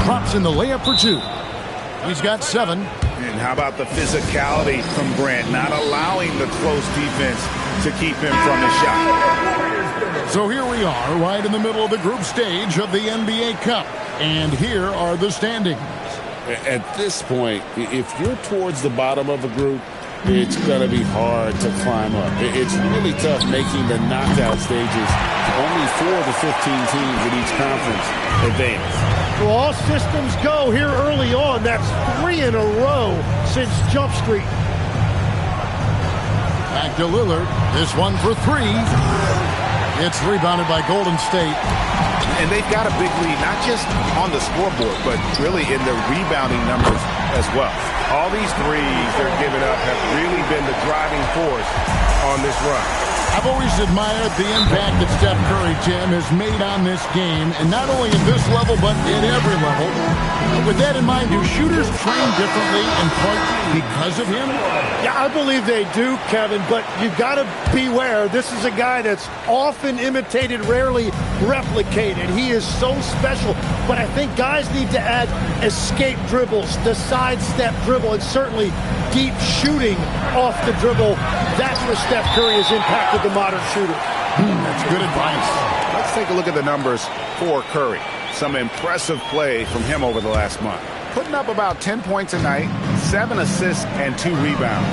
Drops in the layup for two. He's got 7. And how about the physicality from Grant, not allowing the close defense to keep him from the shot. So here we are, right in the middle of the group stage of the NBA Cup. And here are the standings. At this point, if you're towards the bottom of a group, it's going to be hard to climb up. It's really tough making the knockout stages. Only 4 of the 15 teams in each conference advance. Well, all systems go here early on. That's 3 in a row since Jump Street. Back to Lillard. This one for 3. It's rebounded by Golden State. And they've got a big lead, not just on the scoreboard, but really in the rebounding numbers as well. All these threes they're giving up have really been the driving force on this run. I've always admired the impact that Steph Curry, Tim, has made on this game, and not only at this level, but at every level. With that in mind, do shooters train differently in part because of him? Yeah, I believe they do, Kevin, but you've got to beware. This is a guy that's often imitated, rarely replicated. He is so special, but I think guys need to add escape dribbles, the sidestep dribble, and certainly deep shooting off the dribble. That's where Steph Curry has impacted the modern shooter. That's good advice. Let's take a look at the numbers for Curry. Some impressive play from him over the last month. Putting up about 10 points a night, 7 assists, and 2 rebounds.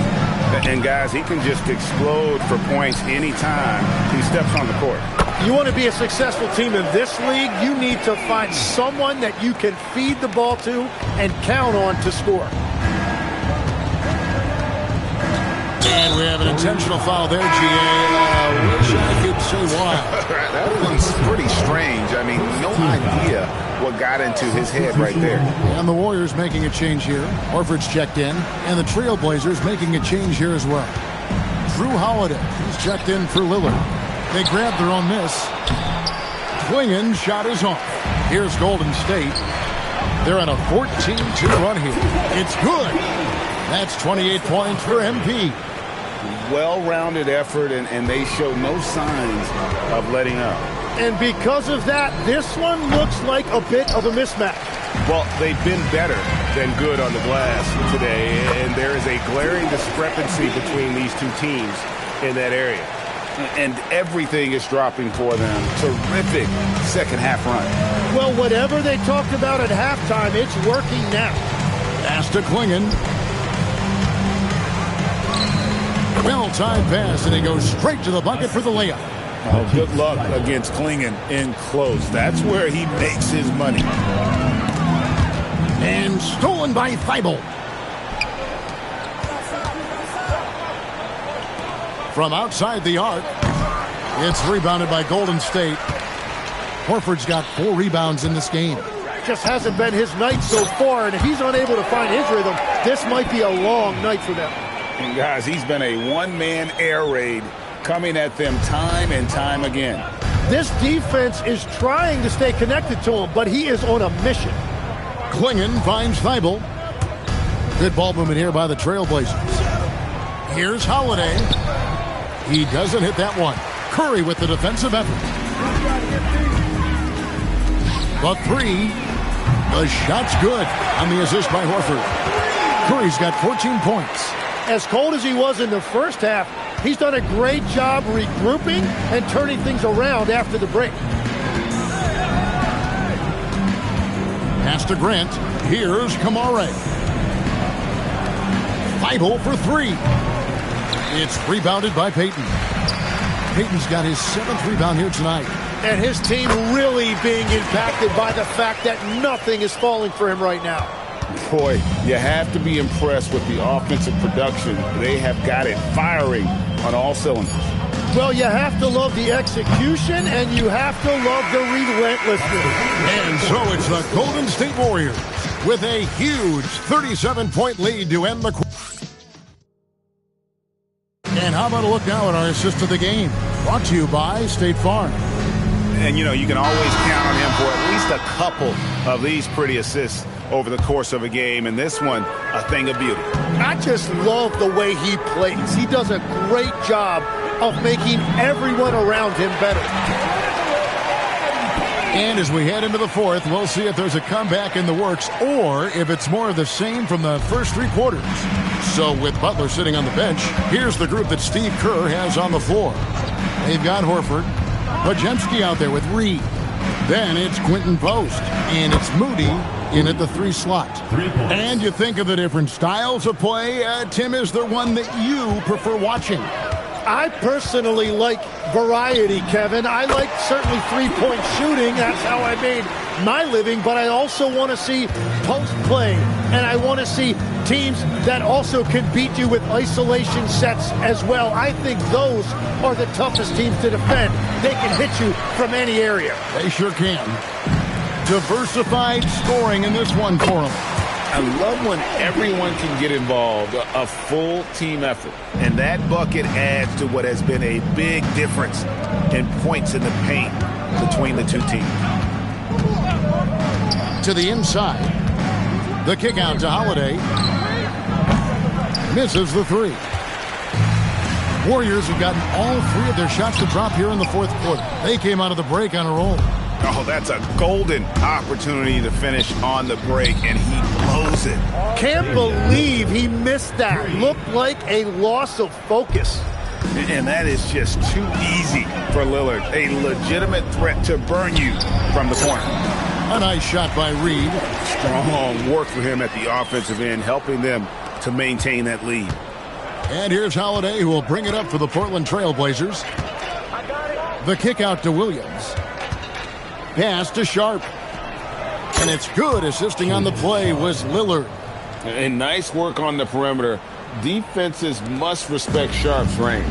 And guys, he can just explode for points anytime he steps on the court. You want to be a successful team in this league, you need to find someone that you can feed the ball to and count on to score. And we have an intentional foul there, G.A. Wish I could say why. That was pretty strange. I mean, no idea what got into his head right there. And the Warriors making a change here. Horford's checked in. And the Trailblazers making a change here as well. Drew Holiday, he's checked in for Lillard. They grabbed their own miss. Clingan shot is off. Here's Golden State. They're on a 14-2 run here. It's good. That's 28 points for MP. Well-rounded effort, and they show no signs of letting up. And because of that, this one looks like a bit of a mismatch. Well, they've been better than good on the glass today, and there is a glaring discrepancy between these two teams in that area. And everything is dropping for them. Terrific second-half run. Well, whatever they talked about at halftime, it's working now. Pass to Clingan. Well-timed pass, and he goes straight to the bucket for the layup. Oh, good luck against Clingan in close. That's where he makes his money. And stolen by Thibault. From outside the arc, it's rebounded by Golden State. Horford's got 4 rebounds in this game. Just hasn't been his night so far, and if he's unable to find his rhythm, this might be a long night for them. And guys, he's been a one-man air raid coming at them time and time again. This defense is trying to stay connected to him, but he is on a mission. Clingan finds Thibault. Good ball movement here by the Trailblazers. Here's Holiday. He doesn't hit that one. Curry with the defensive effort. The 3. The shot's good on the assist by Horford. Curry's got 14 points. As cold as he was in the first half, he's done a great job regrouping and turning things around after the break. Pass to Grant. Here's Kamare. Thibault for 3. It's rebounded by Payton. Payton's got his 7th rebound here tonight. And his team really being impacted by the fact that nothing is falling for him right now. Boy, you have to be impressed with the offensive production. They have got it firing on all cylinders. Well, you have to love the execution, and you have to love the relentlessness. And so it's the Golden State Warriors with a huge 37-point lead to end the quarter. And how about a look now at our assist of the game? Brought to you by State Farm. And, you know, you can always count on him for at least a couple of these pretty assists over the course of a game, and this one, a thing of beauty. I just love the way he plays. He does a great job of making everyone around him better. And as we head into the 4th, we'll see if there's a comeback in the works or if it's more of the same from the first 3 quarters. So with Butler sitting on the bench, here's the group that Steve Kerr has on the floor. They've got Horford, Podziemski out there with Reed. Then it's Quentin Post, and it's Moody in at the 3 slot. And you think of the different styles of play, Tim, is there one that you prefer watching? I personally like variety, Kevin. I like certainly three-point shooting. That's how I made my living. But I also want to see post play. And I want to see teams that also can beat you with isolation sets as well. I think those are the toughest teams to defend. They can hit you from any area. They sure can. Diversified scoring in this one for them. I love when everyone can get involved, a full team effort. And that bucket adds to what has been a big difference in points in the paint between the two teams. To the inside. The kick out to Holiday. Misses the three. Warriors have gotten all three of their shots to drop here in the fourth quarter. They came out of the break on a roll. Oh, that's a golden opportunity to finish on the break, and he blows it. Can't believe he missed that. Looked like a loss of focus. And that is just too easy for Lillard. A legitimate threat to burn you from the corner. A nice shot by Reed. Strong work for him at the offensive end, helping them to maintain that lead. And here's Holiday, who will bring it up for the Portland Trail Blazers. The kick out to Williams. Pass to Sharp. And it's good. Assisting on the play was Lillard. And nice work on the perimeter. Defenses must respect Sharp's range.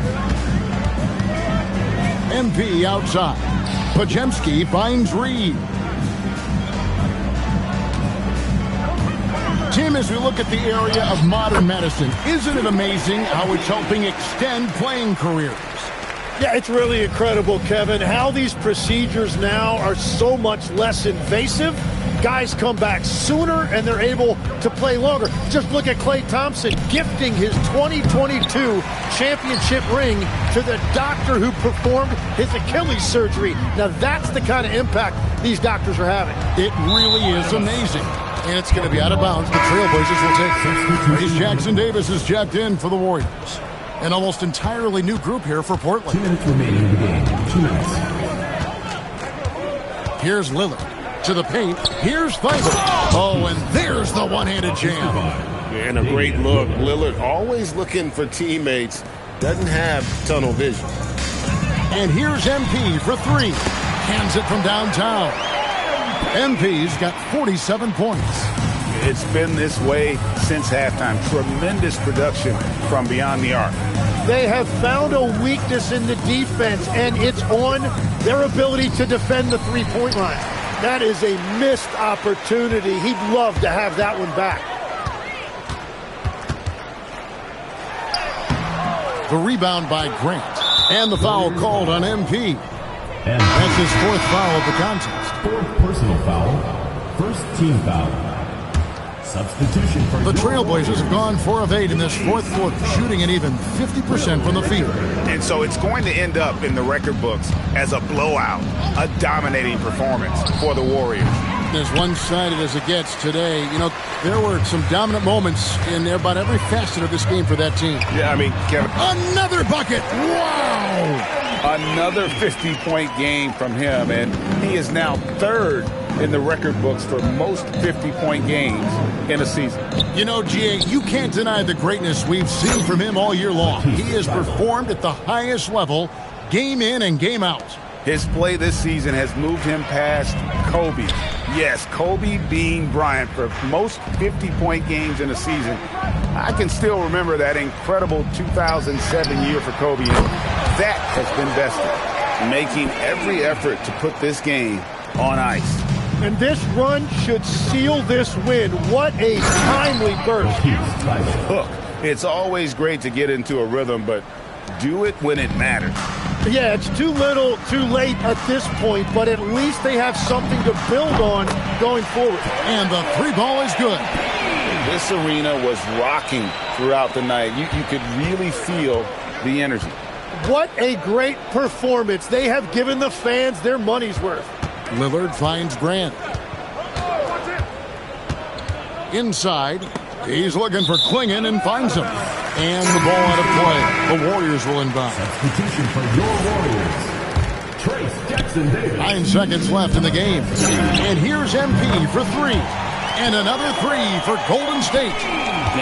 MP outside. Podziemski finds Reed. Tim, as we look at the area of modern medicine, isn't it amazing how it's helping extend playing careers? Yeah, it's really incredible, Kevin, how these procedures now are so much less invasive. Guys come back sooner, and they're able to play longer. Just look at Klay Thompson gifting his 2022 championship ring to the doctor who performed his Achilles surgery. Now, that's the kind of impact these doctors are having. It really is amazing. And it's going to be out of bounds. The Trailblazers will take it. Trace Jackson-Davis is checked in for the Warriors. An almost entirely new group here for Portland. 2 minutes remaining in the game. 2 minutes. Here's Lillard to the paint. Here's Fizer. Oh, and there's the one-handed jam. And a great look. Lillard always looking for teammates. Doesn't have tunnel vision. And here's MP for three. Hands it from downtown. MP's got 47 points. It's been this way since halftime. Tremendous production from beyond the arc. They have found a weakness in the defense, and it's on their ability to defend the three-point line. That is a missed opportunity. He'd love to have that one back. The rebound by Grant. And the foul called on MP. And that's his fourth foul of the contest. Fourth personal foul. First team foul. Substitution for the Trailblazers have gone 4 of 8 in this fourth quarter, shooting an even 50% from the field. And so it's going to end up in the record books as a blowout, a dominating performance for the Warriors. As one-sided as it gets today, you know, there were some dominant moments in about every facet of this game for that team. Yeah, I mean, Kevin. Another bucket! Wow! Another 50-point game from him, and he is now third in the record books for most 50-point games in a season. You know, G.A., you can't deny the greatness we've seen from him all year long. He has performed at the highest level, game in and game out. His play this season has moved him past Kobe. Yes, Kobe being Bryant for most 50-point games in a season. I can still remember that incredible 2007 year for Kobe, and that has been bested, making every effort to put this game on ice. And this run should seal this win. What a timely burst. Look, it's always great to get into a rhythm, but do it when it matters. Yeah, it's too little, too late at this point, but at least they have something to build on going forward. And the three ball is good. This arena was rocking throughout the night. You could really feel the energy. What a great performance. They have given the fans their money's worth. Lillard finds Grant. Inside, he's looking for Klingon and finds him. And the ball out of play. The Warriors will inbound. Substitution for your Warriors. Trace Jackson-Davis. 9 seconds left in the game. And here's MP for three. And another three for Golden State.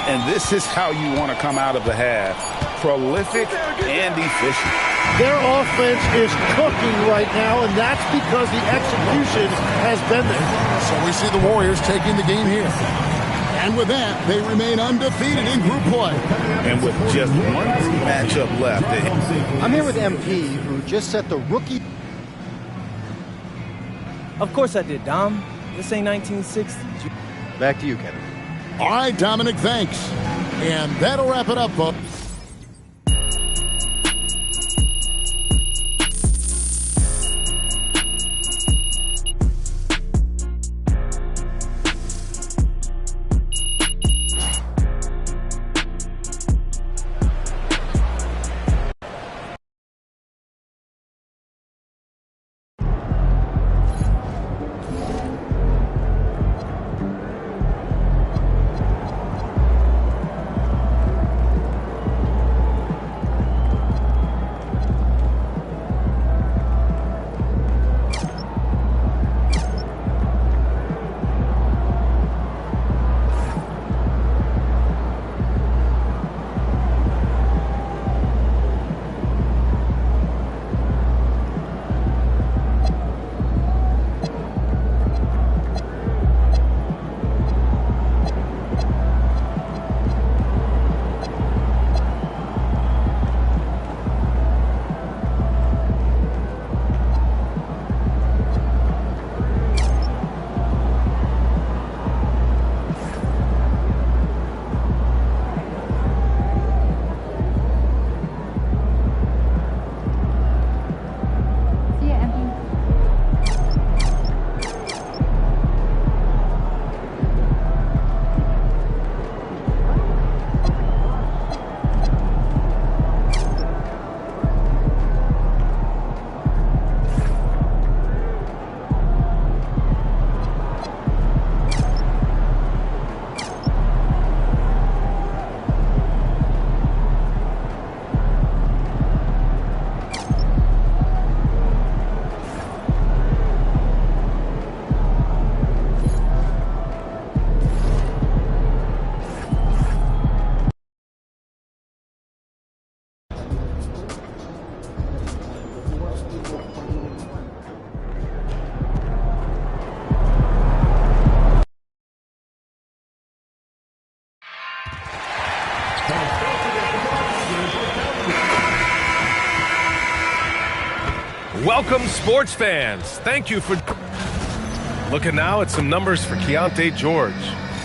And this is how you want to come out of the half. Prolific and efficient. Their offense is cooking right now, and that's because the execution has been there. So we see the Warriors taking the game here. And with that, they remain undefeated in group play. And with just one matchup left. I'm here with MP, who just set the rookie. Of course I did, Dom. This ain't 1960. Back to you, Kevin. All right, Dominic, thanks. And that'll wrap it up, folks. Welcome, sports fans. Thank you for looking now at some numbers for Keontae George.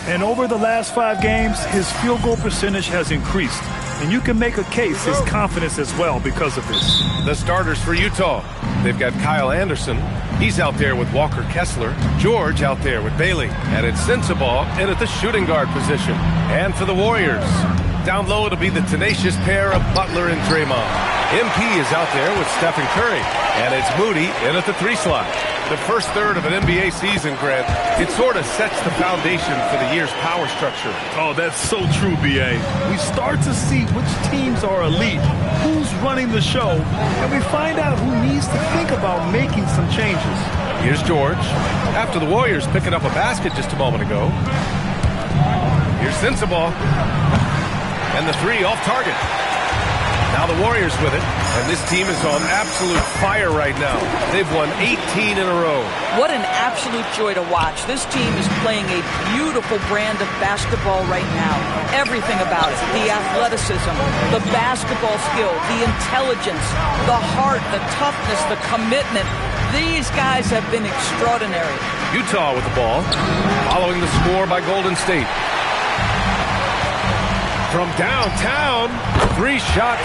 And over the last 5 games, his field goal percentage has increased. And you can make a case his confidence as well because of this. The starters for Utah. They've got Kyle Anderson. He's out there with Walker Kessler. George out there with Bailey. And it's Sensabaugh in at the shooting guard position. And for the Warriors, down low it'll be the tenacious pair of Butler and Draymond. MP is out there with Stephen Curry. And it's Moody in at the 3 slot. The first third of an NBA season, Grant, it sort of sets the foundation for the year's power structure. Oh, that's so true, B.A. We start to see which teams are elite, who's running the show, and we find out who needs to think about making some changes. Here's George. After the Warriors picking up a basket just a moment ago. Here's Sensabaugh. And the 3 off target. Now the Warriors with it, and this team is on absolute fire right now. They've won 18 in a row. What an absolute joy to watch. This team is playing a beautiful brand of basketball right now. Everything about it. The athleticism, the basketball skill, the intelligence, the heart, the toughness, the commitment. These guys have been extraordinary. Utah with the ball, following the score by Golden State. From downtown, 3 shots,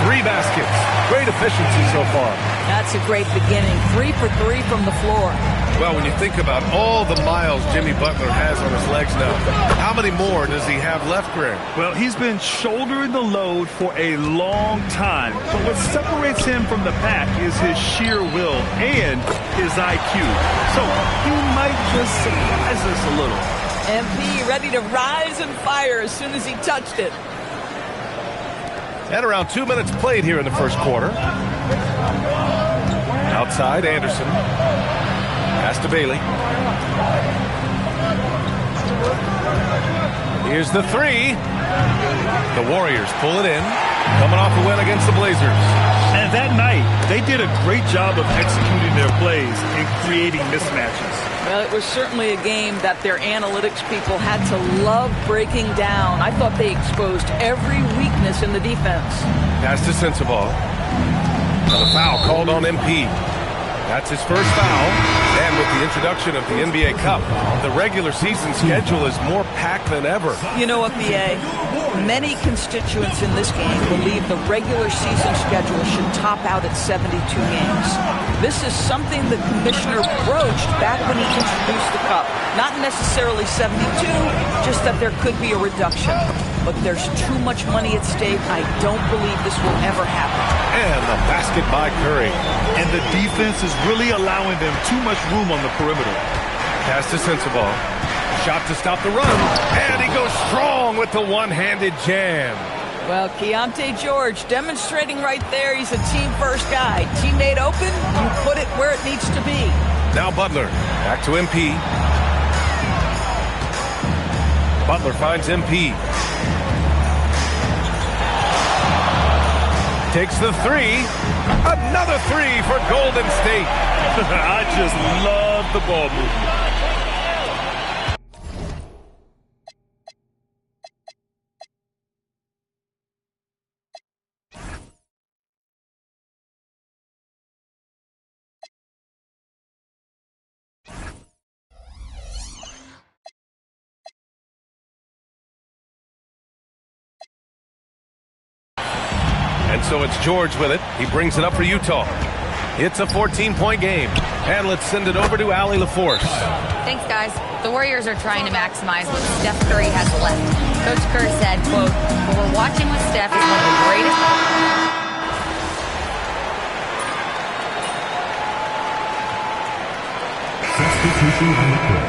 3 baskets. Great efficiency so far. That's a great beginning. 3 for 3 from the floor. Well, when you think about all the miles Jimmy Butler has on his legs now, how many more does he have left, Greg? Well, he's been shouldering the load for a long time. But what separates him from the pack is his sheer will and his IQ. So he might just surprise us a little. MP ready to rise and fire as soon as he touched it. And around 2 minutes played here in the first quarter. Outside, Anderson. Pass to Bailey. Here's the 3. The Warriors pull it in. Coming off a win against the Blazers. And that night, they did a great job of executing their plays and creating mismatches. Well, it was certainly a game that their analytics people had to love breaking down. I thought they exposed every weakness in the defense. Pass to Sensabaugh. And a foul called on MP. That's his first foul. And with the introduction of the NBA Cup, the regular season schedule is more packed than ever. You know what, B.A.? Many constituents in this game believe the regular season schedule should top out at 72 games. This is something the commissioner broached back when he introduced the Cup. Not necessarily 72, just that there could be a reduction. But there's too much money at stake. I don't believe this will ever happen. And the basket by Curry. And the defense is really allowing them too much room on the perimeter. Pass to Sensabaugh. Shot to stop the run. And he goes strong with the one-handed jam. Well, Keontae George demonstrating right there he's a team-first guy. Teammate open, you put it where it needs to be. Now Butler. Back to MP. Butler finds MP. Takes the three. Another three for Golden State. I just love the ball movement. And so it's George with it. He brings it up for Utah. It's a 14-point game. And let's send it over to Allie LaForce. Thanks, guys. The Warriors are trying to maximize what Steph Curry has left. Coach Kerr said, quote, "What we're watching with Steph is one of the greatest..." Substitution on the court.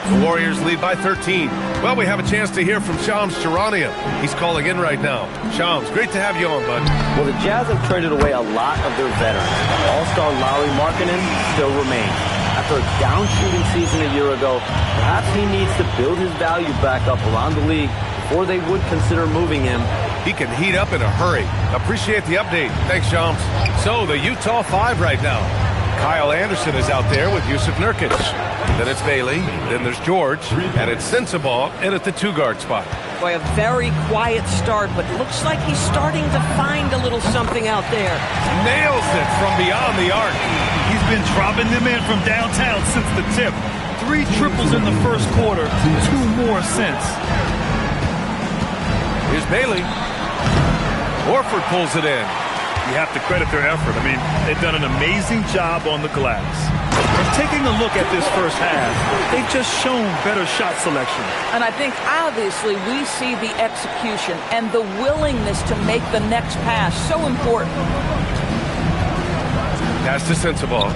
The Warriors lead by 13. Well, we have a chance to hear from Shams Charania. He's calling in right now. Shams, great to have you on, bud. Well, the Jazz have traded away a lot of their veterans. All-star Lauri Markkanen still remains. After a down-shooting season a year ago, perhaps he needs to build his value back up around the league before they would consider moving him. He can heat up in a hurry. Appreciate the update. Thanks, Shams. So, the Utah 5 right now. Kyle Anderson is out there with Jusuf Nurkic. Then it's Bailey, then there's George, and it's Sensabaugh in at the two-guard spot. Boy, a very quiet start, but looks like he's starting to find a little something out there. Nails it from beyond the arc. He's been dropping them in from downtown since the tip. 3 triples in the first quarter, 2 more since. Here's Bailey. Horford pulls it in. You have to credit their effort. I mean, they've done an amazing job on the glass. And taking a look at this first half, they've just shown better shot selection. And I think, obviously, we see the execution and the willingness to make the next pass so important. Pass to Sensabaugh.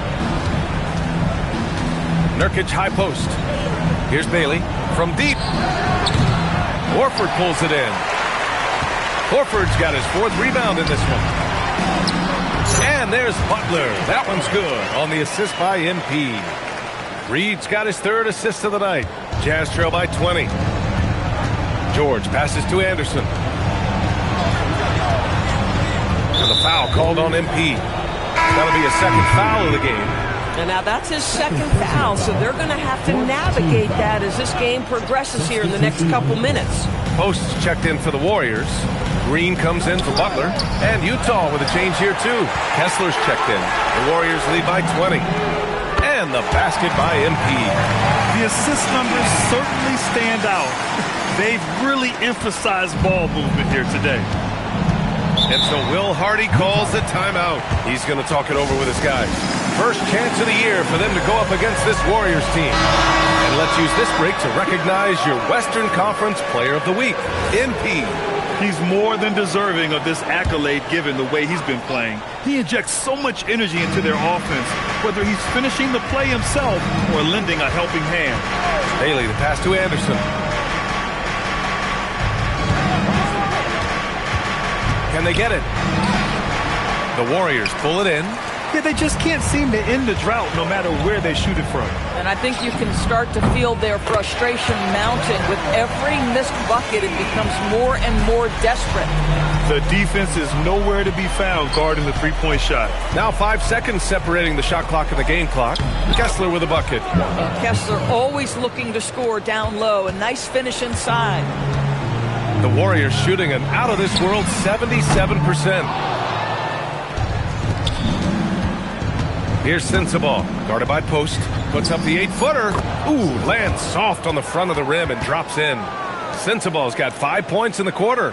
Nurkic high post. Here's Bailey from deep. Horford pulls it in. Horford's got his 4th rebound in this one. And there's Butler. That one's good on the assist by MP. Reed's got his 3rd assist of the night. Jazz trail by 20. George passes to Anderson. And the foul called on MP. That'll be a 2nd foul of the game. And now that's his 2nd foul, so they're going to have to navigate that as this game progresses here in the next couple minutes. Posts checked in for the Warriors. Green comes in for Butler. And Utah with a change here, too. Kessler's checked in. The Warriors lead by 20. And the basket by MP. The assist numbers certainly stand out. They've really emphasized ball movement here today. And so Will Hardy calls the timeout. He's going to talk it over with his guys. First chance of the year for them to go up against this Warriors team. And let's use this break to recognize your Western Conference Player of the Week, MP. He's more than deserving of this accolade given the way he's been playing. He injects so much energy into their offense, whether he's finishing the play himself or lending a helping hand. Bailey, the pass to Anderson. Can they get it? The Warriors pull it in. Yeah, they just can't seem to end the drought no matter where they shoot it from. And I think you can start to feel their frustration mounting. With every missed bucket, it becomes more and more desperate. The defense is nowhere to be found guarding the three-point shot. Now 5 seconds separating the shot clock and the game clock. Kessler with a bucket. Kessler always looking to score down low. A nice finish inside. The Warriors shooting an out-of-this-world 77%. Here's Sensabaugh, guarded by Post. Puts up the 8-footer. Ooh, lands soft on the front of the rim and drops in. Sensabaugh's got 5 points in the quarter.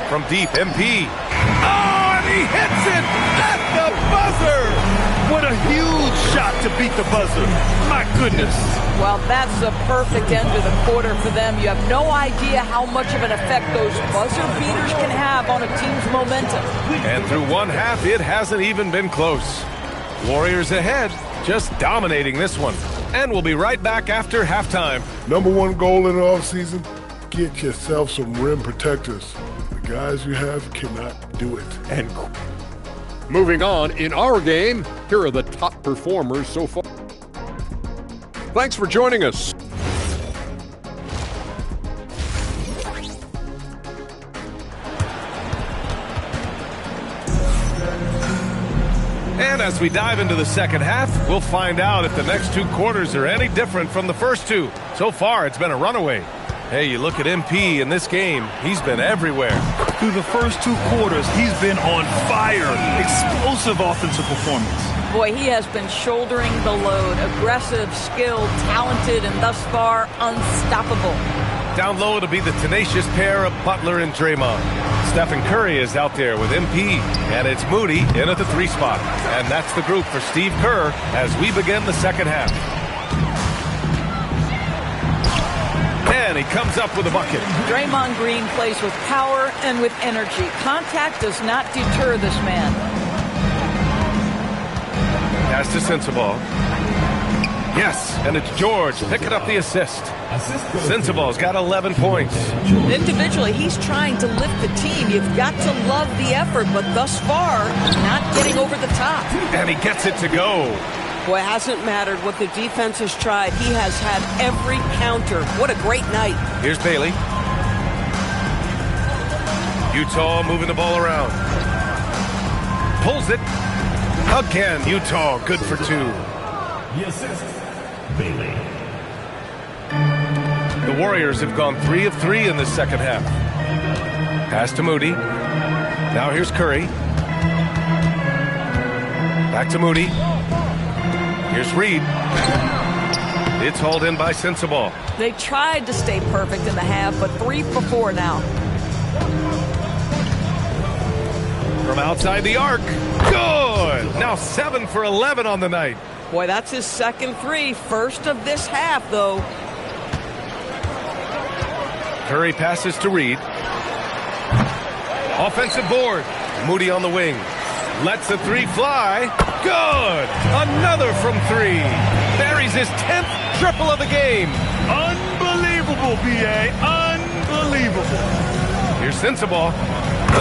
From deep, MP. Oh, and he hits it at the buzzer! What a huge shot to beat the buzzer. My goodness. Well, that's the perfect end to the quarter for them. You have no idea how much of an effect those buzzer beaters can have on a team's momentum. And through one half, it hasn't even been close. Warriors ahead, just dominating this one. And we'll be right back after halftime. Number one goal in the offseason, get yourself some rim protectors. The guys you have cannot do it. And moving on, in our game, here are the top performers so far. Thanks for joining us. And as we dive into the second half, we'll find out if the next 2 quarters are any different from the first 2. So far, it's been a runaway. Hey, you look at MP in this game, he's been everywhere. Through the first 2 quarters, he's been on fire. Explosive offensive performance. Boy, he has been shouldering the load. Aggressive, skilled, talented, and thus far, unstoppable. Down low, it'll be the tenacious pair of Butler and Draymond. Stephen Curry is out there with MP, and it's Moody in at the 3 spot. And that's the group for Steve Kerr as we begin the second half. And he comes up with a bucket. Draymond Green plays with power and with energy. Contact does not deter this man. Pass to Sensabaugh. Yes, and it's George picking up the assist. Sensabaugh's got 11 points. Individually, he's trying to lift the team. You've got to love the effort, but thus far, not getting over the top. And he gets it to go. Boy, it hasn't mattered what the defense has tried. He has had every counter. What a great night. Here's Bailey. Utah moving the ball around. Pulls it. Again, Utah good for 2. The assist, Bailey. The Warriors have gone 3 of 3 in this second half. Pass to Moody. Now here's Curry. Back to Moody. Here's Reed. It's hauled in by Sensabaugh. They tried to stay perfect in the half, but 3 for 4 now. From outside the arc. Good! Now 7 for 11 on the night. Boy, that's his second 3. First of this half, though. Curry passes to Reed. Offensive board. Moody on the wing. Lets the 3 fly. Good! Another from 3. Buries his 10th triple of the game. Unbelievable, B.A. Unbelievable. Here's Sensabaugh.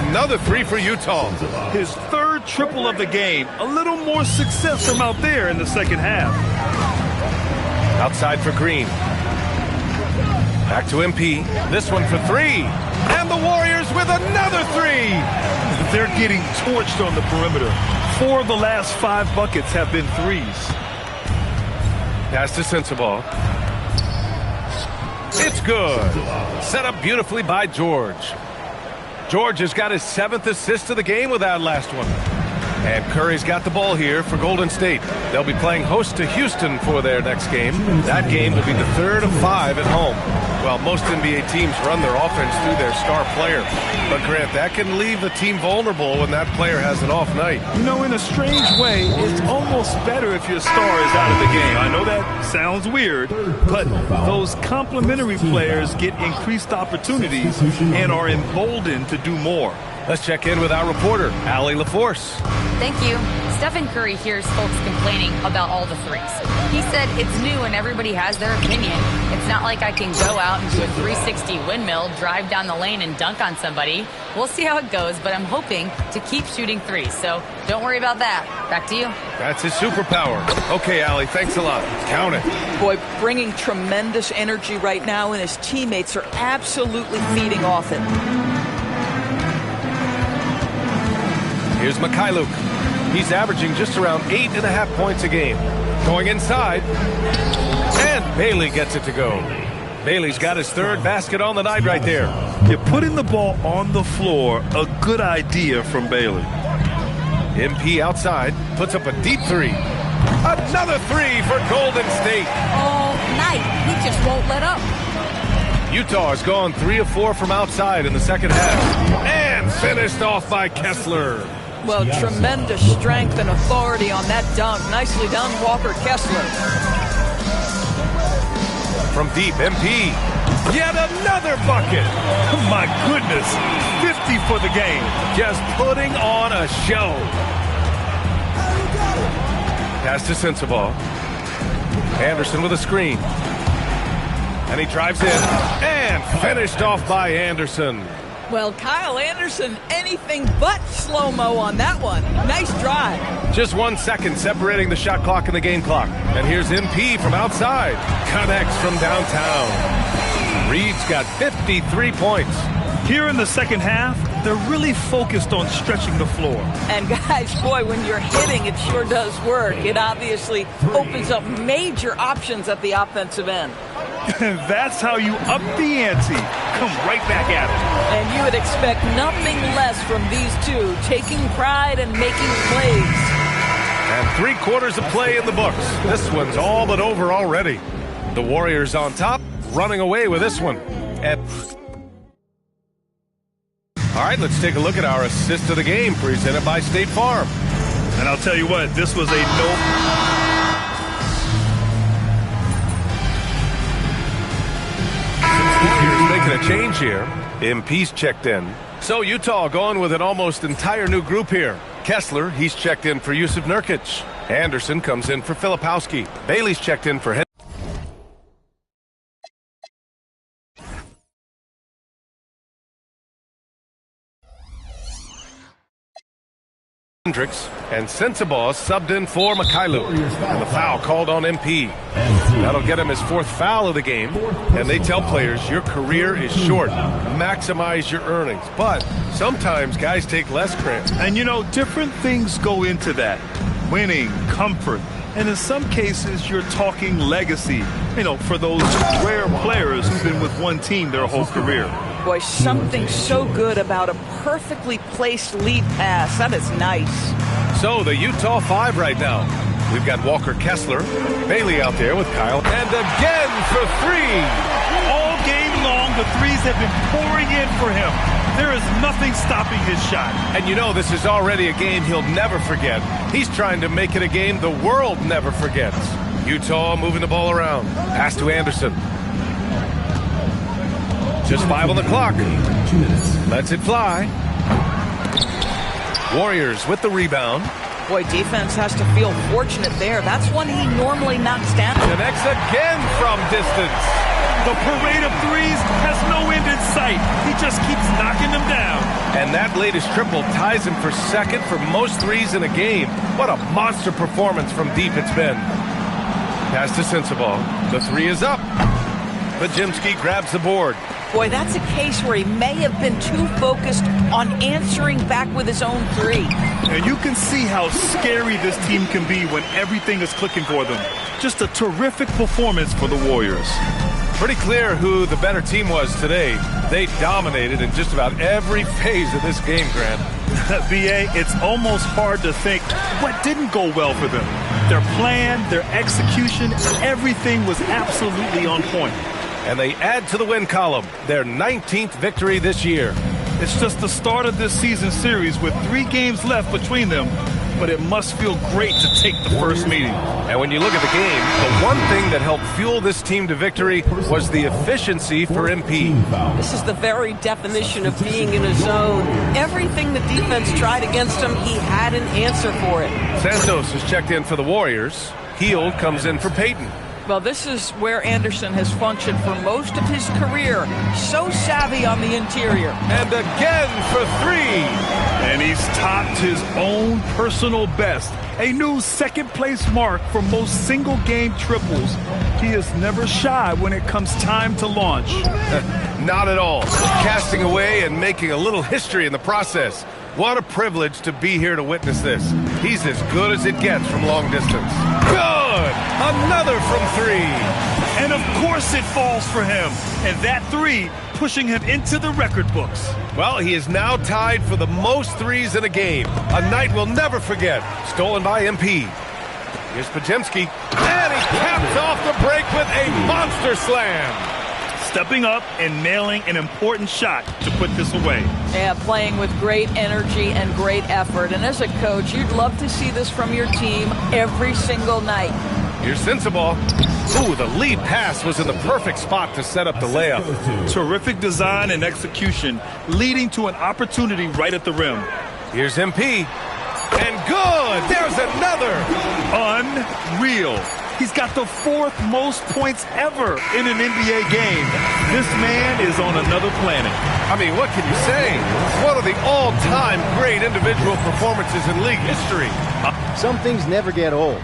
Another 3 for Utah. His 3rd triple of the game. A little more success from out there in the second half. Outside for Green. Back to MP. This one for 3. And the Warriors with another 3. They're getting torched on the perimeter. 4 of the last 5 buckets have been 3s. Pass to Sensabaugh. It's good. Set up beautifully by George. George has got his 7th assist of the game with that last one. And Curry's got the ball here for Golden State. They'll be playing host to Houston for their next game. That game will be the 3rd of 5 at home. Well, most NBA teams run their offense through their star player. But, Grant, that can leave the team vulnerable when that player has an off night. You know, in a strange way, it's almost better if your star is out of the game. I know that sounds weird, but those complementary players get increased opportunities and are emboldened to do more. Let's check in with our reporter, Allie LaForce. Thank you. Stephen Curry hears folks complaining about all the 3s. He said it's new and everybody has their opinion. It's not like I can go out and do a 360 windmill, drive down the lane and dunk on somebody. We'll see how it goes, but I'm hoping to keep shooting 3s. So don't worry about that. Back to you. That's his superpower. Okay, Allie, thanks a lot. Count it. Boy, bringing tremendous energy right now, and his teammates are absolutely feeding off it. Here's Mikhailuk. He's averaging just around 8.5 points a game. Going inside. And Bailey gets it to go. Bailey's got his 3rd basket on the night right there. You're putting the ball on the floor, a good idea from Bailey. MP outside, puts up a deep three. Another three for Golden State. All night, he just won't let up. Utah has gone 3 of 4 from outside in the second half. And finished off by Kessler. Well, tremendous strength and authority on that dunk. Nicely done, Walker Kessler. From deep, MP. Yet another bucket. My goodness, 50 for the game. Just putting on a show. Pass to Sensabaugh. Anderson with a screen. And he drives in. And finished off by Anderson. Well, Kyle Anderson, anything but slow-mo on that one. Nice drive. Just 1 second separating the shot clock and the game clock. And here's MP from outside. Connects from downtown. Reed's got 53 points. Here in the second half, they're really focused on stretching the floor. And guys, boy, when you're hitting, it sure does work. It obviously opens up major options at the offensive end. That's how you up the ante. Come right back at it. And you would expect nothing less from these two, taking pride and making plays. And 3/4 of play in the books. This one's all but over already. The Warriors on top, running away with this one. All right, let's take a look at our assist of the game presented by State Farm. And I'll tell you what, this was a Warriors making a change here. MP's checked in. So Utah going with an almost entire new group here. Kessler, he's checked in for Yusuf Nurkic. Anderson comes in for Filipowski. Bailey's checked in for Hendricks, and Sensabaugh subbed in for Mikhailuk. And the foul called on MP. That'll get him his 4th foul of the game. And they tell players, your career is short. Maximize your earnings. But sometimes guys take less credit. And you know, different things go into that. Winning, comfort, and in some cases, you're talking legacy. You know, for those rare players who've been with one team their whole career. Boy, something so good about a perfectly placed lead pass. That is nice. So the Utah 5 right now. We've got Walker Kessler, Bailey out there with Kyle, and again for 3. All game long, the threes have been pouring in for him. There is nothing stopping his shot. And you know this is already a game he'll never forget. He's trying to make it a game the world never forgets. Utah moving the ball around. Pass to Anderson. Just 5 on the clock. Lets it fly. Warriors with the rebound. Boy, defense has to feel fortunate there. That's one he normally knocks down. Connects again from distance. The parade of threes has no end in sight. He just keeps knocking them down. And that latest triple ties him for 2nd for most threes in a game. What a monster performance from deep it's been. Pass to Sensabaugh. The 3 is up. Podziemski grabs the board. Boy, that's a case where he may have been too focused on answering back with his own 3. And you can see how scary this team can be when everything is clicking for them. Just a terrific performance for the Warriors. Pretty clear who the better team was today. They dominated in just about every phase of this game, Grant. BA, it's almost hard to think what didn't go well for them. Their plan, their execution, everything was absolutely on point. And they add to the win column, their 19th victory this year. It's just the start of this season series with 3 games left between them, but it must feel great to take the first meeting. And when you look at the game, the one thing that helped fuel this team to victory was the efficiency for MP. This is the very definition of being in a zone. Everything the defense tried against him, he had an answer for it. Santos is checked in for the Warriors. Hield comes in for Payton. Well, this is where Anderson has functioned for most of his career. So savvy on the interior. And again for 3. And he's topped his own personal best. A new 2nd place mark for most single-game triples. He is never shy when it comes time to launch. Not at all. Casting away and making a little history in the process. What a privilege to be here to witness this. He's as good as it gets from long distance. Good! Another from 3. And of course it falls for him. And that 3 pushing him into the record books. Well, he is now tied for the most threes in a game. A night we'll never forget. Stolen by MP. Here's Podziemski, and he caps off the break with a monster slam. Stepping up and nailing an important shot to put this away. Yeah, playing with great energy and great effort. And as a coach, you'd love to see this from your team every single night. Here's Sensabaugh. Ooh, the lead pass was in the perfect spot to set up the layup. Terrific design and execution, leading to an opportunity right at the rim. Here's MP. And good! There's another! Unreal. He's got the 4th most points ever in an NBA game. This man is on another planet. I mean, what can you say? One of the all-time great individual performances in league history. Some things never get old.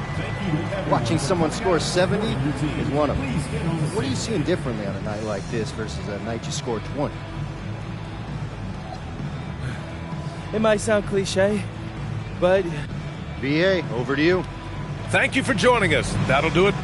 Watching someone score 70 is one of them. What are you seeing differently on a night like this versus a night you scored 20? It might sound cliche, but... BA, over to you. Thank you for joining us. That'll do it.